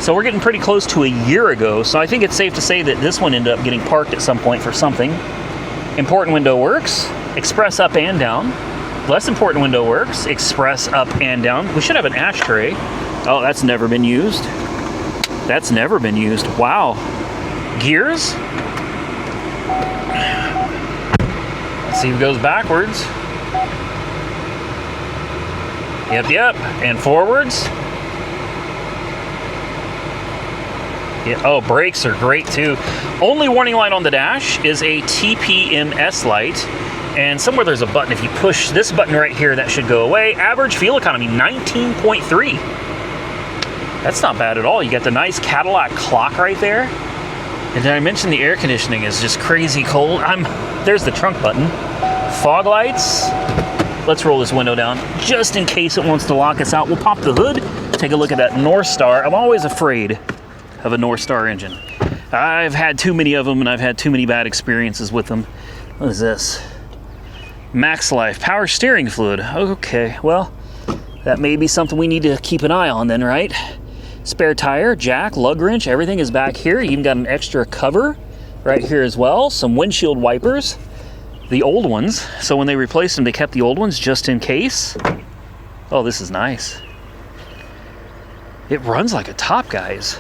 So we're getting pretty close to a year ago. So I think it's safe to say that this one ended up getting parked at some point for something. Important window works. Express up and down. Less important window works. Express up and down. We should have an ashtray. Oh, that's never been used. That's never been used. Wow. Gears. Let's see if it goes backwards. Yep, and forwards. Yeah, oh, brakes are great too. Only warning light on the dash is a TPMS light, and somewhere there's a button. If you push this button right here, that should go away. Average fuel economy, 19.3. That's not bad at all. You got the nice Cadillac clock right there. And did I mention the air conditioning is just crazy cold? There's the trunk button. Fog lights. Let's roll this window down just in case it wants to lock us out. We'll pop the hood, take a look at that North Star. I'm always afraid of a North Star engine. I've had too many of them and I've had too many bad experiences with them. What is this? Max Life, power steering fluid. Okay, well, that may be something we need to keep an eye on then, right? Spare tire, jack, lug wrench, everything is back here. You even got an extra cover right here as well. Some windshield wipers. The old ones, so when they replaced them, they kept the old ones just in case. Oh, this is nice. It runs like a top, guys.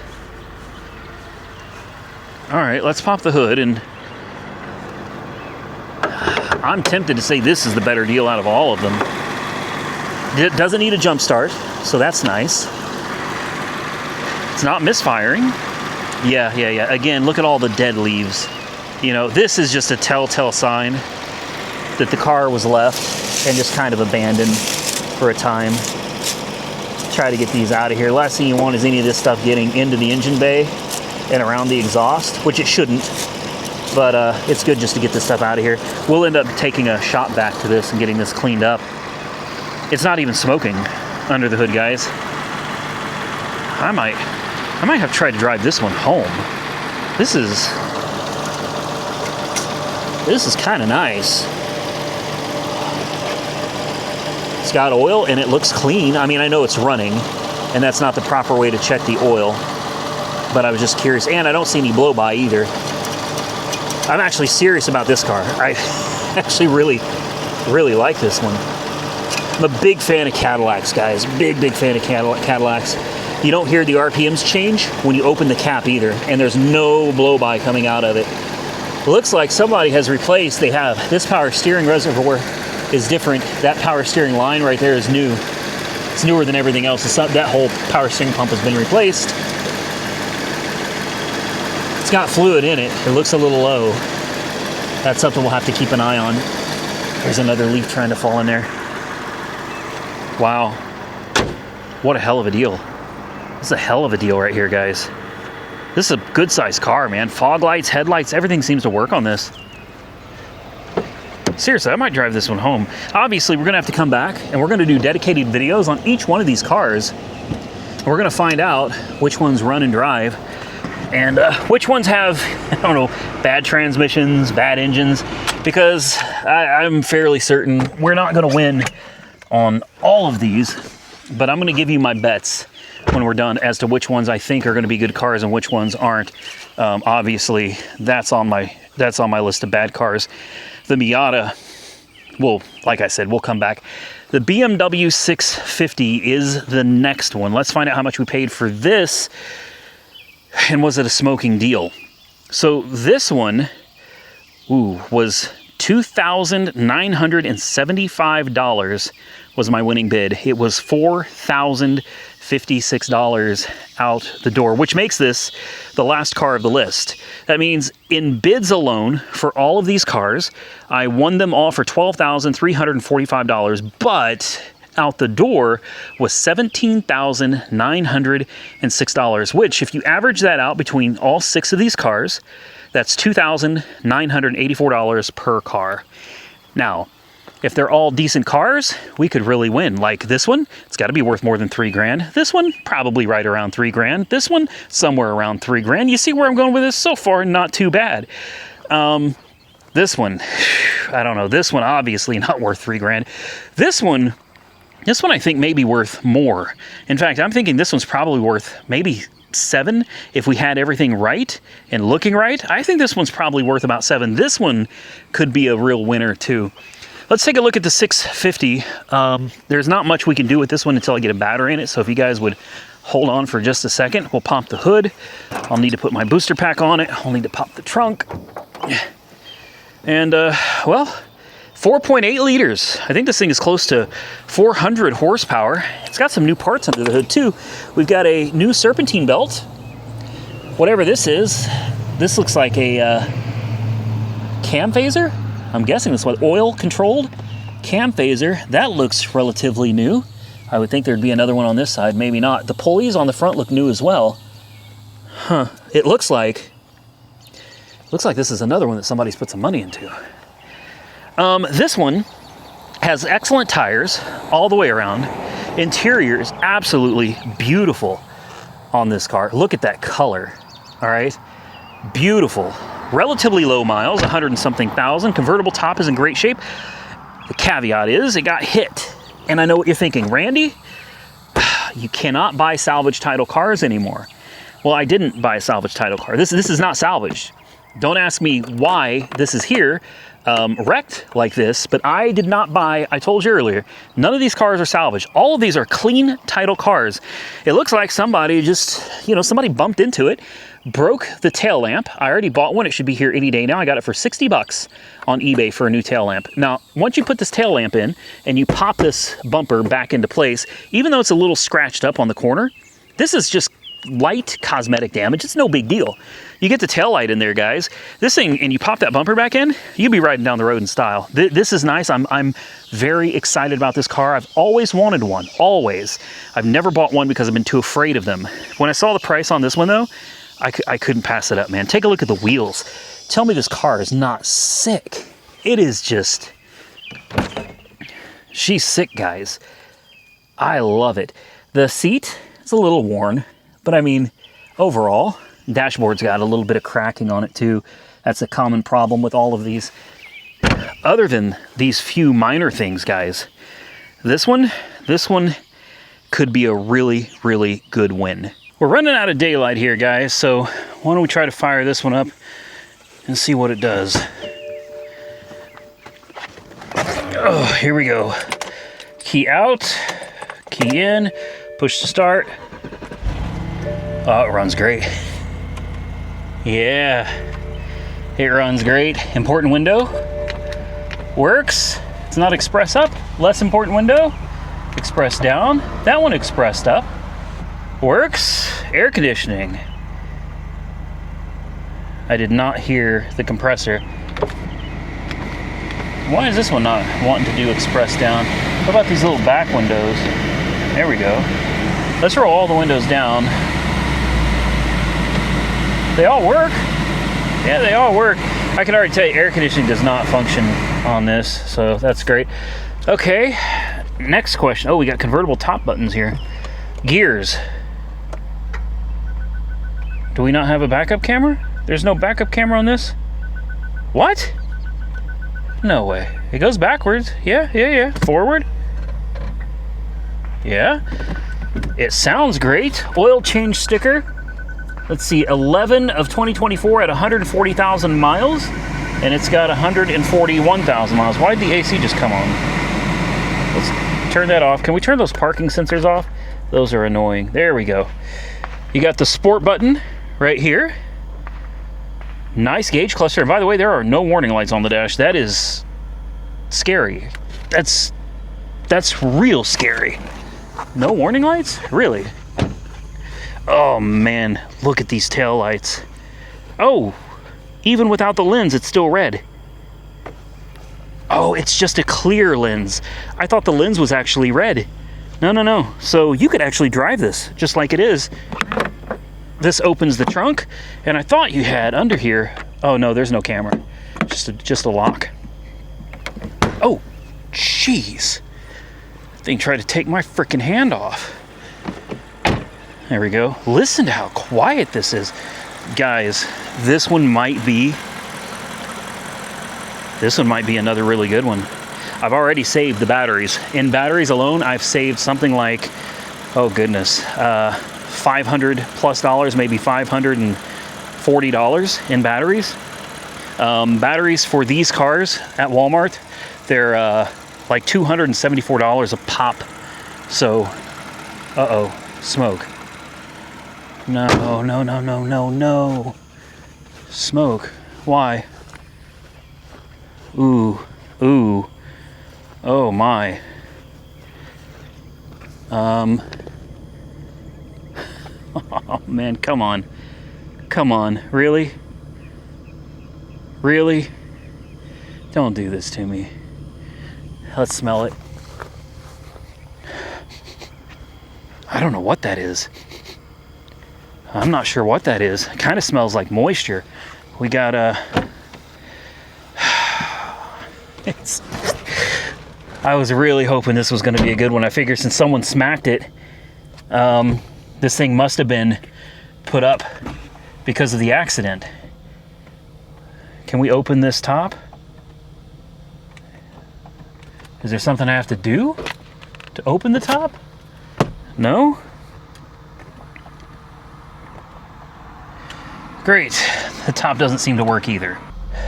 All right, let's pop the hood, and I'm tempted to say this is the better deal out of all of them. It doesn't need a jump start, so that's nice. It's not misfiring. Yeah. Again, look at all the dead leaves. You know, this is just a telltale sign that the car was left and just kind of abandoned for a time. Try to get these out of here. Last thing you want is any of this stuff getting into the engine bay and around the exhaust, which it shouldn't, but it's good just to get this stuff out of here. We'll end up taking a shot back to this and getting this cleaned up. It's not even smoking under the hood, guys. I might have tried to drive this one home. This is kind of nice. It's got oil and it looks clean. I mean, I know it's running, and that's not the proper way to check the oil, but I was just curious. And I don't see any blow by either. I'm actually serious about this car. I actually really like this one. I'm a big fan of Cadillacs, guys. Big fan of Cadillacs. You don't hear the RPMs change when you open the cap either, and there's no blow by coming out of it. It looks like somebody has replaced, they have. This power steering reservoir is different. That power steering line right there is new. It's newer than everything else. That whole power steering pump has been replaced. It's got fluid in it. It looks a little low. That's something we'll have to keep an eye on. There's another leaf trying to fall in there. Wow. What a hell of a deal. This is a hell of a deal right here, guys. This is a good sized car, man. Fog lights, headlights, everything seems to work on this. Seriously, I might drive this one home. Obviously, we're gonna have to come back and we're gonna do dedicated videos on each one of these cars. We're gonna find out which ones run and drive and which ones have, I don't know, bad transmissions, bad engines, because I'm fairly certain we're not gonna win on all of these, but I'm gonna give you my bets when we're done as to which ones I think are gonna be good cars and which ones aren't. Obviously, that's on my list of bad cars. The Miata, well, like I said, we'll come back. The BMW 650 is the next one. Let's find out how much we paid for this, and was it a smoking deal? So this one, was $2,975 was my winning bid. It was $4,056 out the door, which makes this the last car of the list. That means in bids alone for all of these cars, I won them all for $12,345, but out the door was $17,906, which if you average that out between all 6 of these cars, that's $2,984 per car. Now, if they're all decent cars, we could really win. Like this one, it's got to be worth more than $3,000. This one, probably right around $3,000. This one, somewhere around $3,000. You see where I'm going with this? So far, not too bad. This one, I don't know. This one, obviously not worth $3,000. This one I think may be worth more. In fact, I'm thinking this one's probably worth maybe $7 if we had everything right and looking right. I think this one's probably worth about $7. This one could be a real winner too. Let's take a look at the 650. There's not much we can do with this one until I get a battery in it, so if you guys would hold on for just a second, we'll pop the hood. I'll need to put my booster pack on it. I'll need to pop the trunk. And, well, 4.8 liters. I think this thing is close to 400 horsepower. It's got some new parts under the hood, too. We've got a new serpentine belt. Whatever this is, this looks like a cam phaser. I'm guessing this was oil-controlled cam phaser. That looks relatively new. I would think there'd be another one on this side, maybe not. The pulleys on the front look new as well. Huh. It looks like this is another one that somebody's put some money into. This one has excellent tires all the way around. Interior is absolutely beautiful on this car. Look at that color, all right? Beautiful. Relatively low miles, 100 and something thousand. Convertible top is in great shape. The caveat is it got hit. And I know what you're thinking, Randy, you cannot buy salvage title cars anymore. Well, I didn't buy a salvage title car. This is not salvaged. Don't ask me why this is here, wrecked like this, but I did not buy, I told you earlier, none of these cars are salvaged. All of these are clean title cars. It looks like somebody just, somebody bumped into it, broke the tail lamp. I already bought one. It should be here any day now. I got it for 60 bucks on eBay for a new tail lamp. Now, once you put this tail lamp in and you pop this bumper back into place, even though it's a little scratched up on the corner, this is just light cosmetic damage. It's no big deal. You get the tail light in there, guys. This thing, and you pop that bumper back in, you'll be riding down the road in style. This is nice. I'm very excited about this car. I've always wanted one, always. I've never bought one because I've been too afraid of them. When I saw the price on this one, though, I couldn't pass it up, man. Take a look at the wheels. Tell me this car is not sick. It is just... She's sick, guys. I love it. The seat is a little worn, but I mean, overall, dashboard's got a little bit of cracking on it too. That's a common problem with all of these. Other than these few minor things, guys, this one could be a really, really good win. We're running out of daylight here, guys, so why don't we try to fire this one up and see what it does. Oh, here we go. Key out, key in, push to start. Oh, it runs great. Yeah, it runs great. Important window. Works. It's not express up. Less important window. Express down. That one expressed up. Works. Air conditioning. I did not hear the compressor. Why is this one not wanting to do express down? What about these little back windows? There we go. Let's roll all the windows down. They all work. Yeah, they all work. I can already tell you, air conditioning does not function on this, so that's great. Okay, next question. Oh, we got convertible top buttons here. Gears. Do we not have a backup camera? There's no backup camera on this? What? No way. It goes backwards. Yeah. Forward. Yeah. It sounds great. Oil change sticker. Let's see, 11 of 2024 at 140,000 miles. And it's got 141,000 miles. Why did the AC just come on? Let's turn that off. Can we turn those parking sensors off? Those are annoying. There we go. You got the sport button right here. Nice gauge cluster. And by the way, there are no warning lights on the dash. That is scary. That's real scary. No warning lights? Really? Oh man, look at these tail lights. Oh, even without the lens, it's still red. Oh, it's just a clear lens. I thought the lens was actually red. No. So you could actually drive this just like it is. This opens the trunk, and I thought you had under here. Oh no, there's no camera. Just a lock. Oh, jeez. Thing tried to take my freaking hand off. There we go. Listen to how quiet this is. Guys, this one might be another really good one. I've already saved the batteries. In batteries alone, I've saved something like, oh goodness, $500 plus, maybe $540 in batteries. Batteries for these cars at Walmart, they're like $274 a pop. So, smoke. No. Smoke. Why? Ooh. Oh my. Oh man, come on. Really? Don't do this to me. Let's smell it. I don't know what that is. I'm not sure what that is. It kind of smells like moisture. We got I was really hoping this was going to be a good one. I figured since someone smacked it, this thing must have been put up because of the accident. Can we open this top? Is there something I have to do to open the top? No? Great. The top doesn't seem to work either.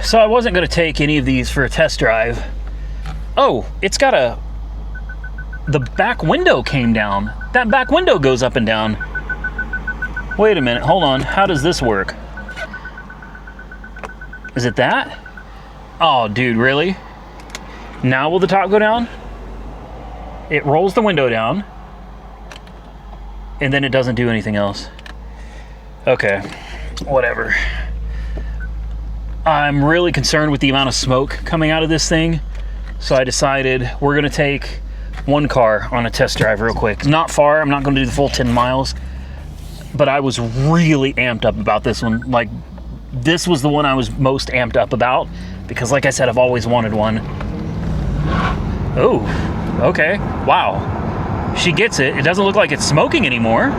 So I wasn't going to take any of these for a test drive. Oh, it's got the back window came down. That back window goes up and down. Wait a minute, hold on. How does this work? Is it that? Oh, dude, really? Now will the top go down? It rolls the window down, and then it doesn't do anything else. Okay, whatever. I'm really concerned with the amount of smoke coming out of this thing, so I decided we're gonna take one car on a test drive real quick. Not far, I'm not gonna do the full 10 miles, but I was really amped up about this one. Like, this was the one I was most amped up about, because like I said, I've always wanted one. Oh, okay, wow. She gets it. It doesn't look like it's smoking anymore.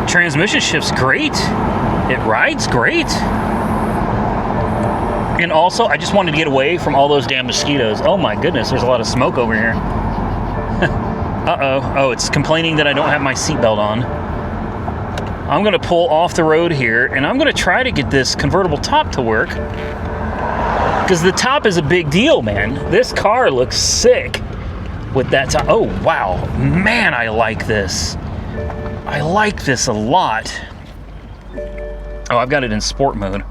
Transmission shift's great. It rides great. And also, I just wanted to get away from all those damn mosquitoes. Oh my goodness, there's a lot of smoke over here. Uh-oh. Oh, it's complaining that I don't have my seatbelt on. I'm gonna pull off the road here, and I'm gonna try to get this convertible top to work. Because the top is a big deal, man. This car looks sick with that top. Oh, wow. Man, I like this. I like this a lot. Oh, I've got it in sport mode.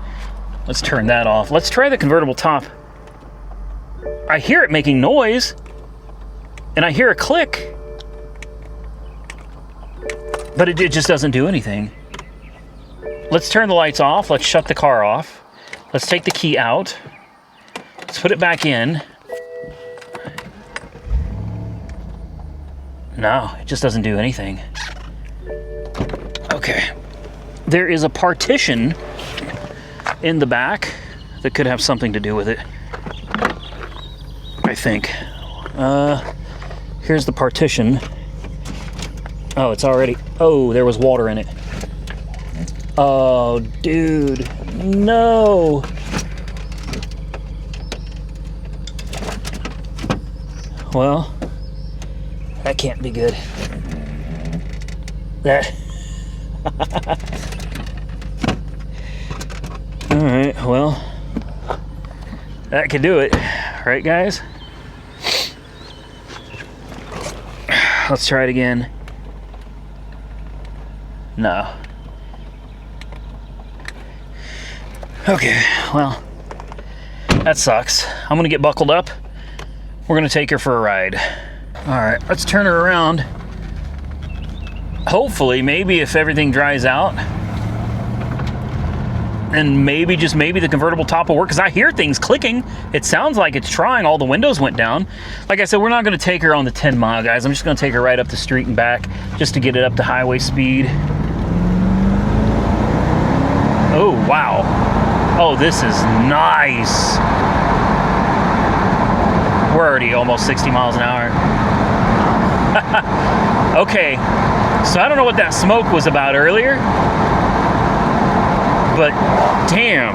Let's turn that off. Let's try the convertible top. I hear it making noise, and I hear a click, but it just doesn't do anything. Let's turn the lights off. Let's shut the car off. Let's take the key out. Let's put it back in. No, it just doesn't do anything. Okay. there is a partition in the back that could have something to do with it, I think. Here's the partition. Oh, it's already, oh, there was water in it. Oh, dude, no. Well, that can't be good. That. All right, well, that could do it, right, guys? Let's try it again. No. Okay, well, that sucks. I'm gonna get buckled up. We're gonna take her for a ride. All right, let's turn her around. Hopefully, maybe if everything dries out, and maybe, just maybe, the convertible top will work, because I hear things clicking. It sounds like it's trying. All the windows went down. Like I said, we're not gonna take her on the 10 mile, guys. I'm just gonna take her right up the street and back, just to get it up to highway speed. Oh, wow. Oh, this is nice. We're already almost 60 miles an hour. Okay, so I don't know what that smoke was about earlier, but damn,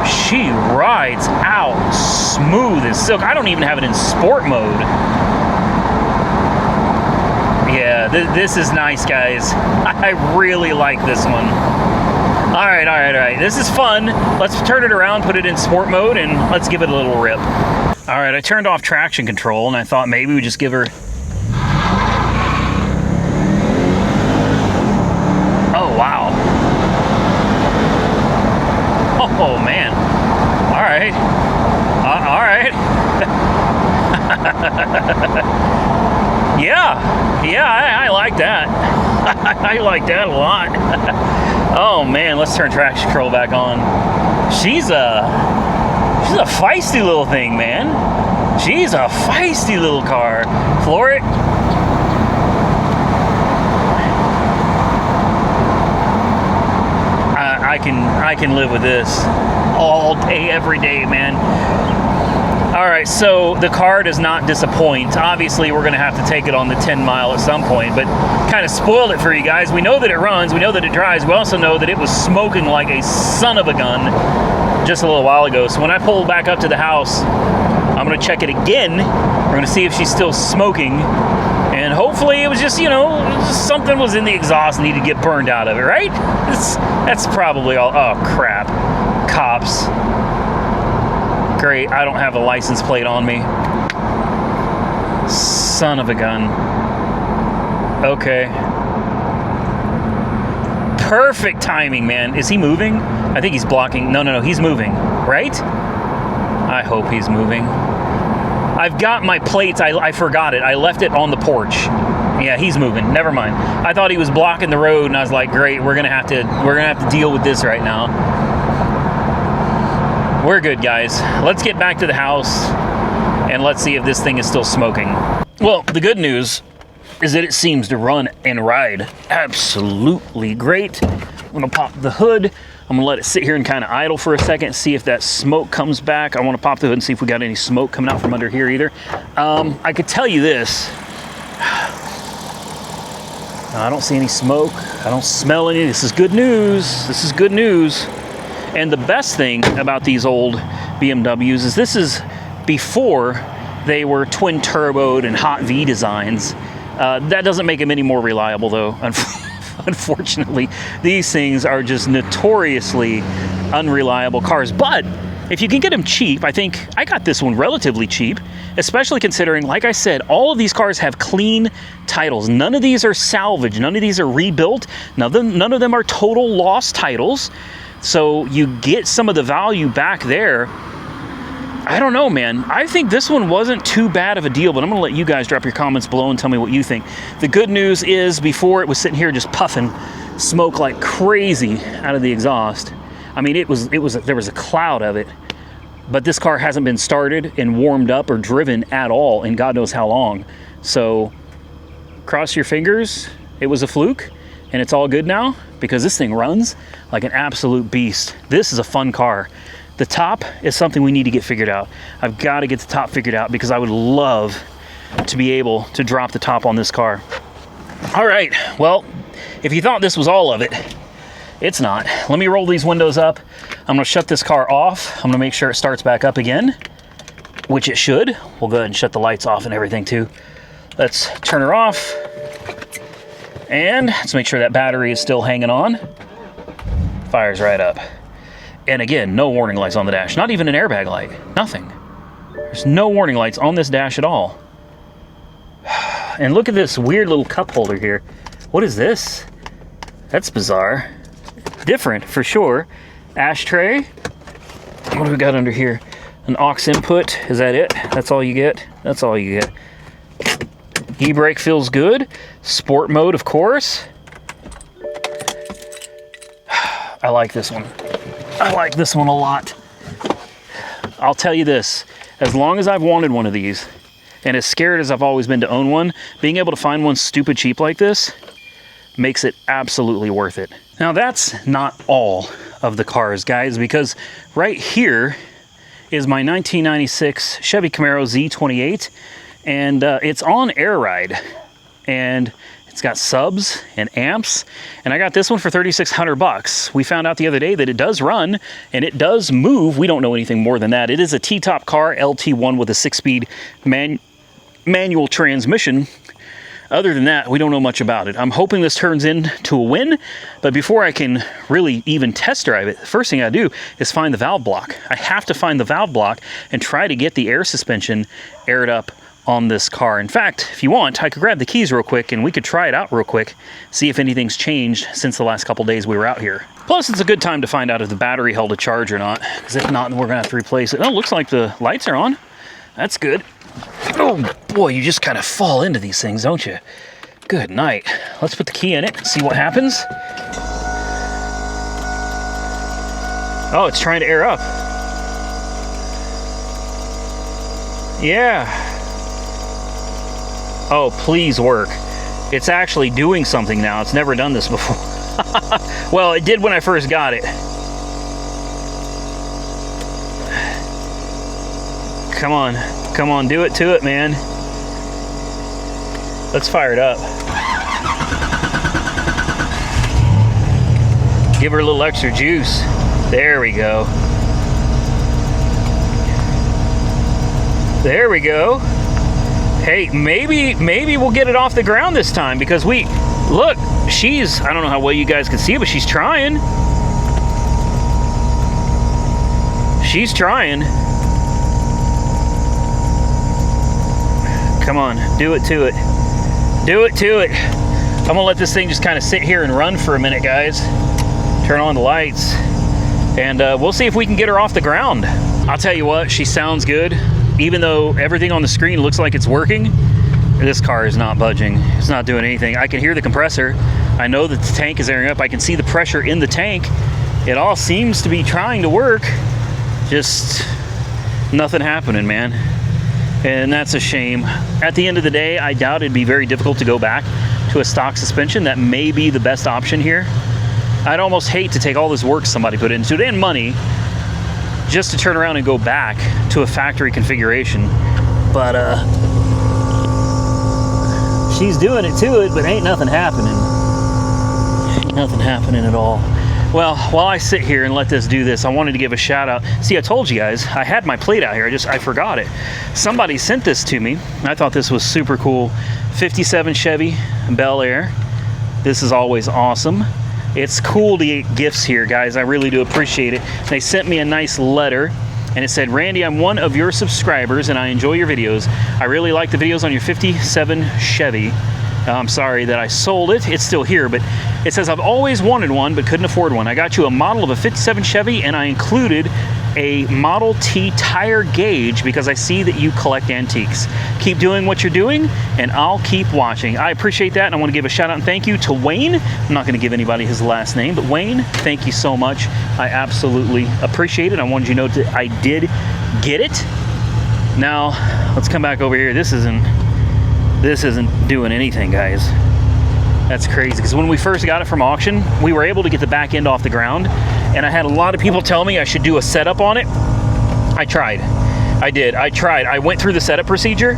she rides out smooth as silk. I don't even have it in sport mode. Yeah, this is nice, guys. I really like this one. All right, all right, all right. This is fun. Let's turn it around, put it in sport mode, and let's give it a little rip. All right, I turned off traction control, and I thought maybe we just give her... Oh, wow. Oh, man. All right. All right. Yeah, I like that. I like that a lot. Oh man, let's turn traction control back on. She's a feisty little thing, man. She's a feisty little car. Floor it. I can live with this all day, every day, man. All right, so the car does not disappoint. Obviously, we're gonna have to take it on the 10 mile at some point, but kind of spoiled it for you guys. We know that it runs, we know that it drives, we also know that it was smoking like a son of a gun just a little while ago. So when I pull back up to the house, I'm gonna check it again. We're gonna see if she's still smoking, and hopefully it was just, you know, something was in the exhaust and needed to get burned out of it, right? That's probably all. Oh, crap. Cops. Great, I don't have a license plate on me. Son of a gun. Okay. Perfect timing, man. Is he moving? I think he's blocking. No, he's moving, right? I hope he's moving. I've got my plates. I forgot it. I left it on the porch. Yeah, he's moving. Never mind. I thought he was blocking the road, and I was like, great, we're gonna have to deal with this right now. We're good, guys. Let's get back to the house and let's see if this thing is still smoking. Well, the good news is that it seems to run and ride absolutely great. I'm gonna pop the hood. I'm gonna let it sit here and kind of idle for a second, see if that smoke comes back. I wanna pop the hood and see if we got any smoke coming out from under here either. I could tell you this. I don't see any smoke. I don't smell any. This is good news. This is good news. And the best thing about these old BMWs is this is before they were twin turboed and hot V designs. That doesn't make them any more reliable though. Unfortunately, these things are just notoriously unreliable cars. But if you can get them cheap, I think I got this one relatively cheap, especially considering, like I said, all of these cars have clean titles. None of these are salvage. None of these are rebuilt. None of them are total lost titles. So you get some of the value back there. I don't know, man. I think this one wasn't too bad of a deal, but I'm gonna let you guys drop your comments below and tell me what you think. The good news is, before it was sitting here just puffing smoke like crazy out of the exhaust. I mean, there was a cloud of it, but this car hasn't been started and warmed up or driven at all in God knows how long. So cross your fingers, it was a fluke and it's all good now. because this thing runs like an absolute beast. This is a fun car. The top is something we need to get figured out. I've got to get the top figured out because I would love to be able to drop the top on this car. All right, well, if you thought this was all of it, it's not. Let me roll these windows up. I'm gonna shut this car off. I'm gonna make sure it starts back up again, which it should. We'll go ahead and shut the lights off and everything too. Let's turn her off. And let's make sure that battery is still hanging on. Fires right up. And again, no warning lights on the dash. Not even an airbag light, nothing. There's no warning lights on this dash at all. And look at this weird little cup holder here. What is this? That's bizarre. Different for sure. Ashtray. What do we got under here? An aux input. Is that it? That's all you get? That's all you get. E-brake feels good. Sport mode, of course. I like this one. I like this one a lot. I'll tell you this. As long as I've wanted one of these, and as scared as I've always been to own one, being able to find one stupid cheap like this makes it absolutely worth it. Now that's not all of the cars, guys, because right here is my 1996 Chevy Camaro Z28, and it's on air ride, and it's got subs and amps, and I got this one for $3,600. We found out the other day that it does run and it does move. We don't know anything more than that. It is a T-top car, LT1 with a 6-speed manual transmission. Other than that, we don't know much about it. I'm hoping this turns into a win, but before I can really even test drive it, the first thing I do is find the valve block. I have to find the valve block and try to get the air suspension aired up on this car. In fact, if you want, I could grab the keys real quick and we could try it out real quick, see if anything's changed since the last couple days we were out here. Plus, it's a good time to find out if the battery held a charge or not, because if not, then we're gonna have to replace it. Oh, looks like the lights are on. That's good. Oh boy, you just kind of fall into these things, don't you? Good night. Let's put the key in it and see what happens. Oh, it's trying to air up. Yeah. Oh, please work. It's actually doing something now. It's never done this before. Well, it did when I first got it. Come on. Come on, do it to it, man. Let's fire it up. Give her a little extra juice. There we go. There we go. Hey, maybe we'll get it off the ground this time, because look, I don't know how well you guys can see it, but she's trying. She's trying. Come on, do it to it. Do it to it. I'm gonna let this thing just kind of sit here and run for a minute, guys. Turn on the lights, and we'll see if we can get her off the ground. I'll tell you what, she sounds good. Even though everything on the screen looks like it's working, this car is not budging. It's not doing anything. I can hear the compressor. I know that the tank is airing up. I can see the pressure in the tank. It all seems to be trying to work. Just nothing happening, man. And that's a shame. At the end of the day, I doubt it'd be very difficult to go back to a stock suspension. That may be the best option here. I'd almost hate to take all this work somebody put into it and money just to turn around and go back to a factory configuration. But she's doing it to it, but ain't nothing happening. Ain't nothing happening at all. Well, while I sit here and let this do this, I wanted to give a shout out. See, I told you guys, I had my plate out here, I forgot it. Somebody sent this to me. I thought this was super cool. 57 Chevy Bel Air. This is always awesome. It's cool to get gifts here, guys. I really do appreciate it. They sent me a nice letter, and it said, Randy, I'm one of your subscribers, and I enjoy your videos. I really like the videos on your 57 Chevy. I'm sorry that I sold it. It's still here, but it says, I've always wanted one, but couldn't afford one. I got you a model of a 57 Chevy, and I included a Model T tire gauge because I see that you collect antiques. Keep doing what you're doing, and I'll keep watching. I appreciate that, and I want to give a shout out and thank you to Wayne. I'm not going to give anybody his last name, but Wayne, thank you so much. I absolutely appreciate it. I wanted you to know that I did get it. Now, let's come back over here. This isn't doing anything, guys. That's crazy, because when we first got it from auction, we were able to get the back end off the ground, and I had a lot of people tell me I should do a setup on it. I tried. I did. I tried. I went through the setup procedure,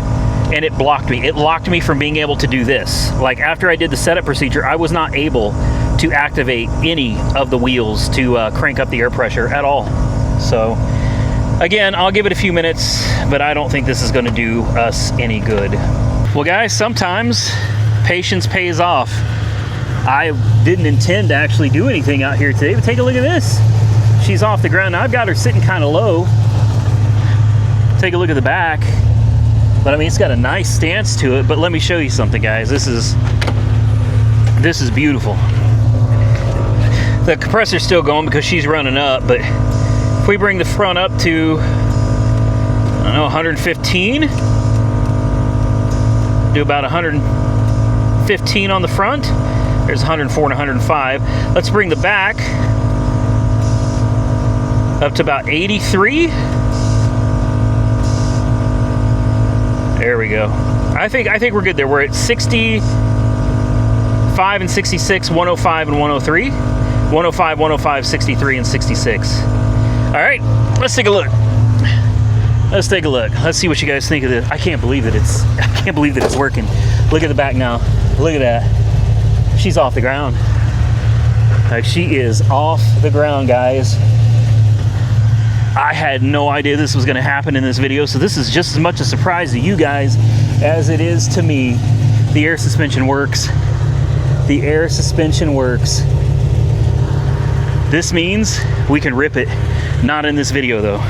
and it blocked me. It locked me from being able to do this. Like, after I did the setup procedure, I was not able to activate any of the wheels to crank up the air pressure at all. So, again, I'll give it a few minutes, but I don't think this is going to do us any good. Well, guys, sometimes patience pays off. I didn't intend to actually do anything out here today, but take a look at this. She's off the ground. Now, I've got her sitting kind of low. Take a look at the back. But I mean, it's got a nice stance to it. But let me show you something, guys. This is beautiful. The compressor's still going because she's running up, but if we bring the front up to, I don't know, 115, do about 115 on the front. There's 104 and 105. Let's bring the back up to about 83. There we go. I think we're good there. We're at 65 and 66, 105 and 103, 105, 105, 63 and 66. All right, let's take a look. Let's take a look. Let's see what you guys think of this. I can't believe that it's working. Look at the back now. Look at that. She's off the ground. Like, she is off the ground, guys. I had no idea this was going to happen in this video, so this is just as much a surprise to you guys as it is to me. The air suspension works. The air suspension works. This means we can rip it. Not in this video, though.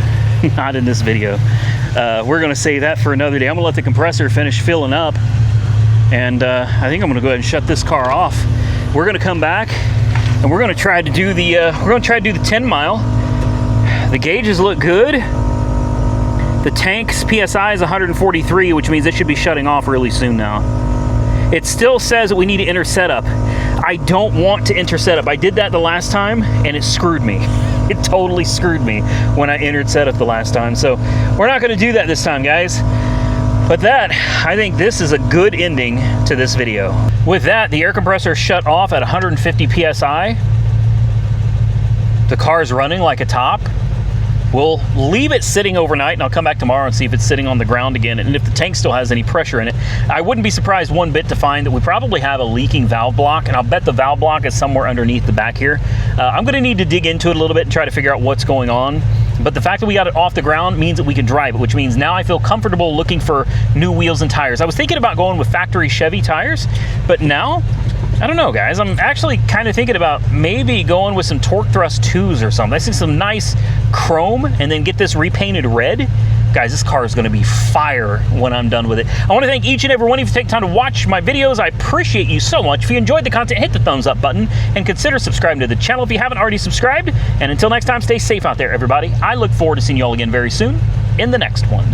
Not in this video. We're going to save that for another day. I'm going to let the compressor finish filling up, and I think I'm going to go ahead and shut this car off. We're going to come back, and we're going to try to do the 10 mile. The gauges look good. The tank's PSI is 143, which means it should be shutting off really soon now. It still says that we need to enter setup. I don't want to enter setup. I did that the last time, and it screwed me. It totally screwed me when I entered setup the last time. So we're not going to do that this time, guys. But I think this is a good ending to this video. With that, the air compressor shut off at 150 PSI. The car's running like a top. We'll leave it sitting overnight, and I'll come back tomorrow and see if it's sitting on the ground again, and if the tank still has any pressure in it. I wouldn't be surprised one bit to find that we probably have a leaking valve block, and I'll bet the valve block is somewhere underneath the back here. I'm going to need to dig into it a little bit and try to figure out what's going on. But the fact that we got it off the ground means that we can drive it, which means now I feel comfortable looking for new wheels and tires. I was thinking about going with factory Chevy tires, but now, I don't know, guys. I'm actually kind of thinking about maybe going with some Torque Thrust 2s or something. I see some nice chrome, and then get this repainted red. Guys, this car is going to be fire when I'm done with it. I want to thank each and every one of you for taking time to watch my videos. I appreciate you so much. If you enjoyed the content, hit the thumbs up button and consider subscribing to the channel if you haven't already subscribed. And until next time, stay safe out there, everybody. I look forward to seeing you all again very soon in the next one.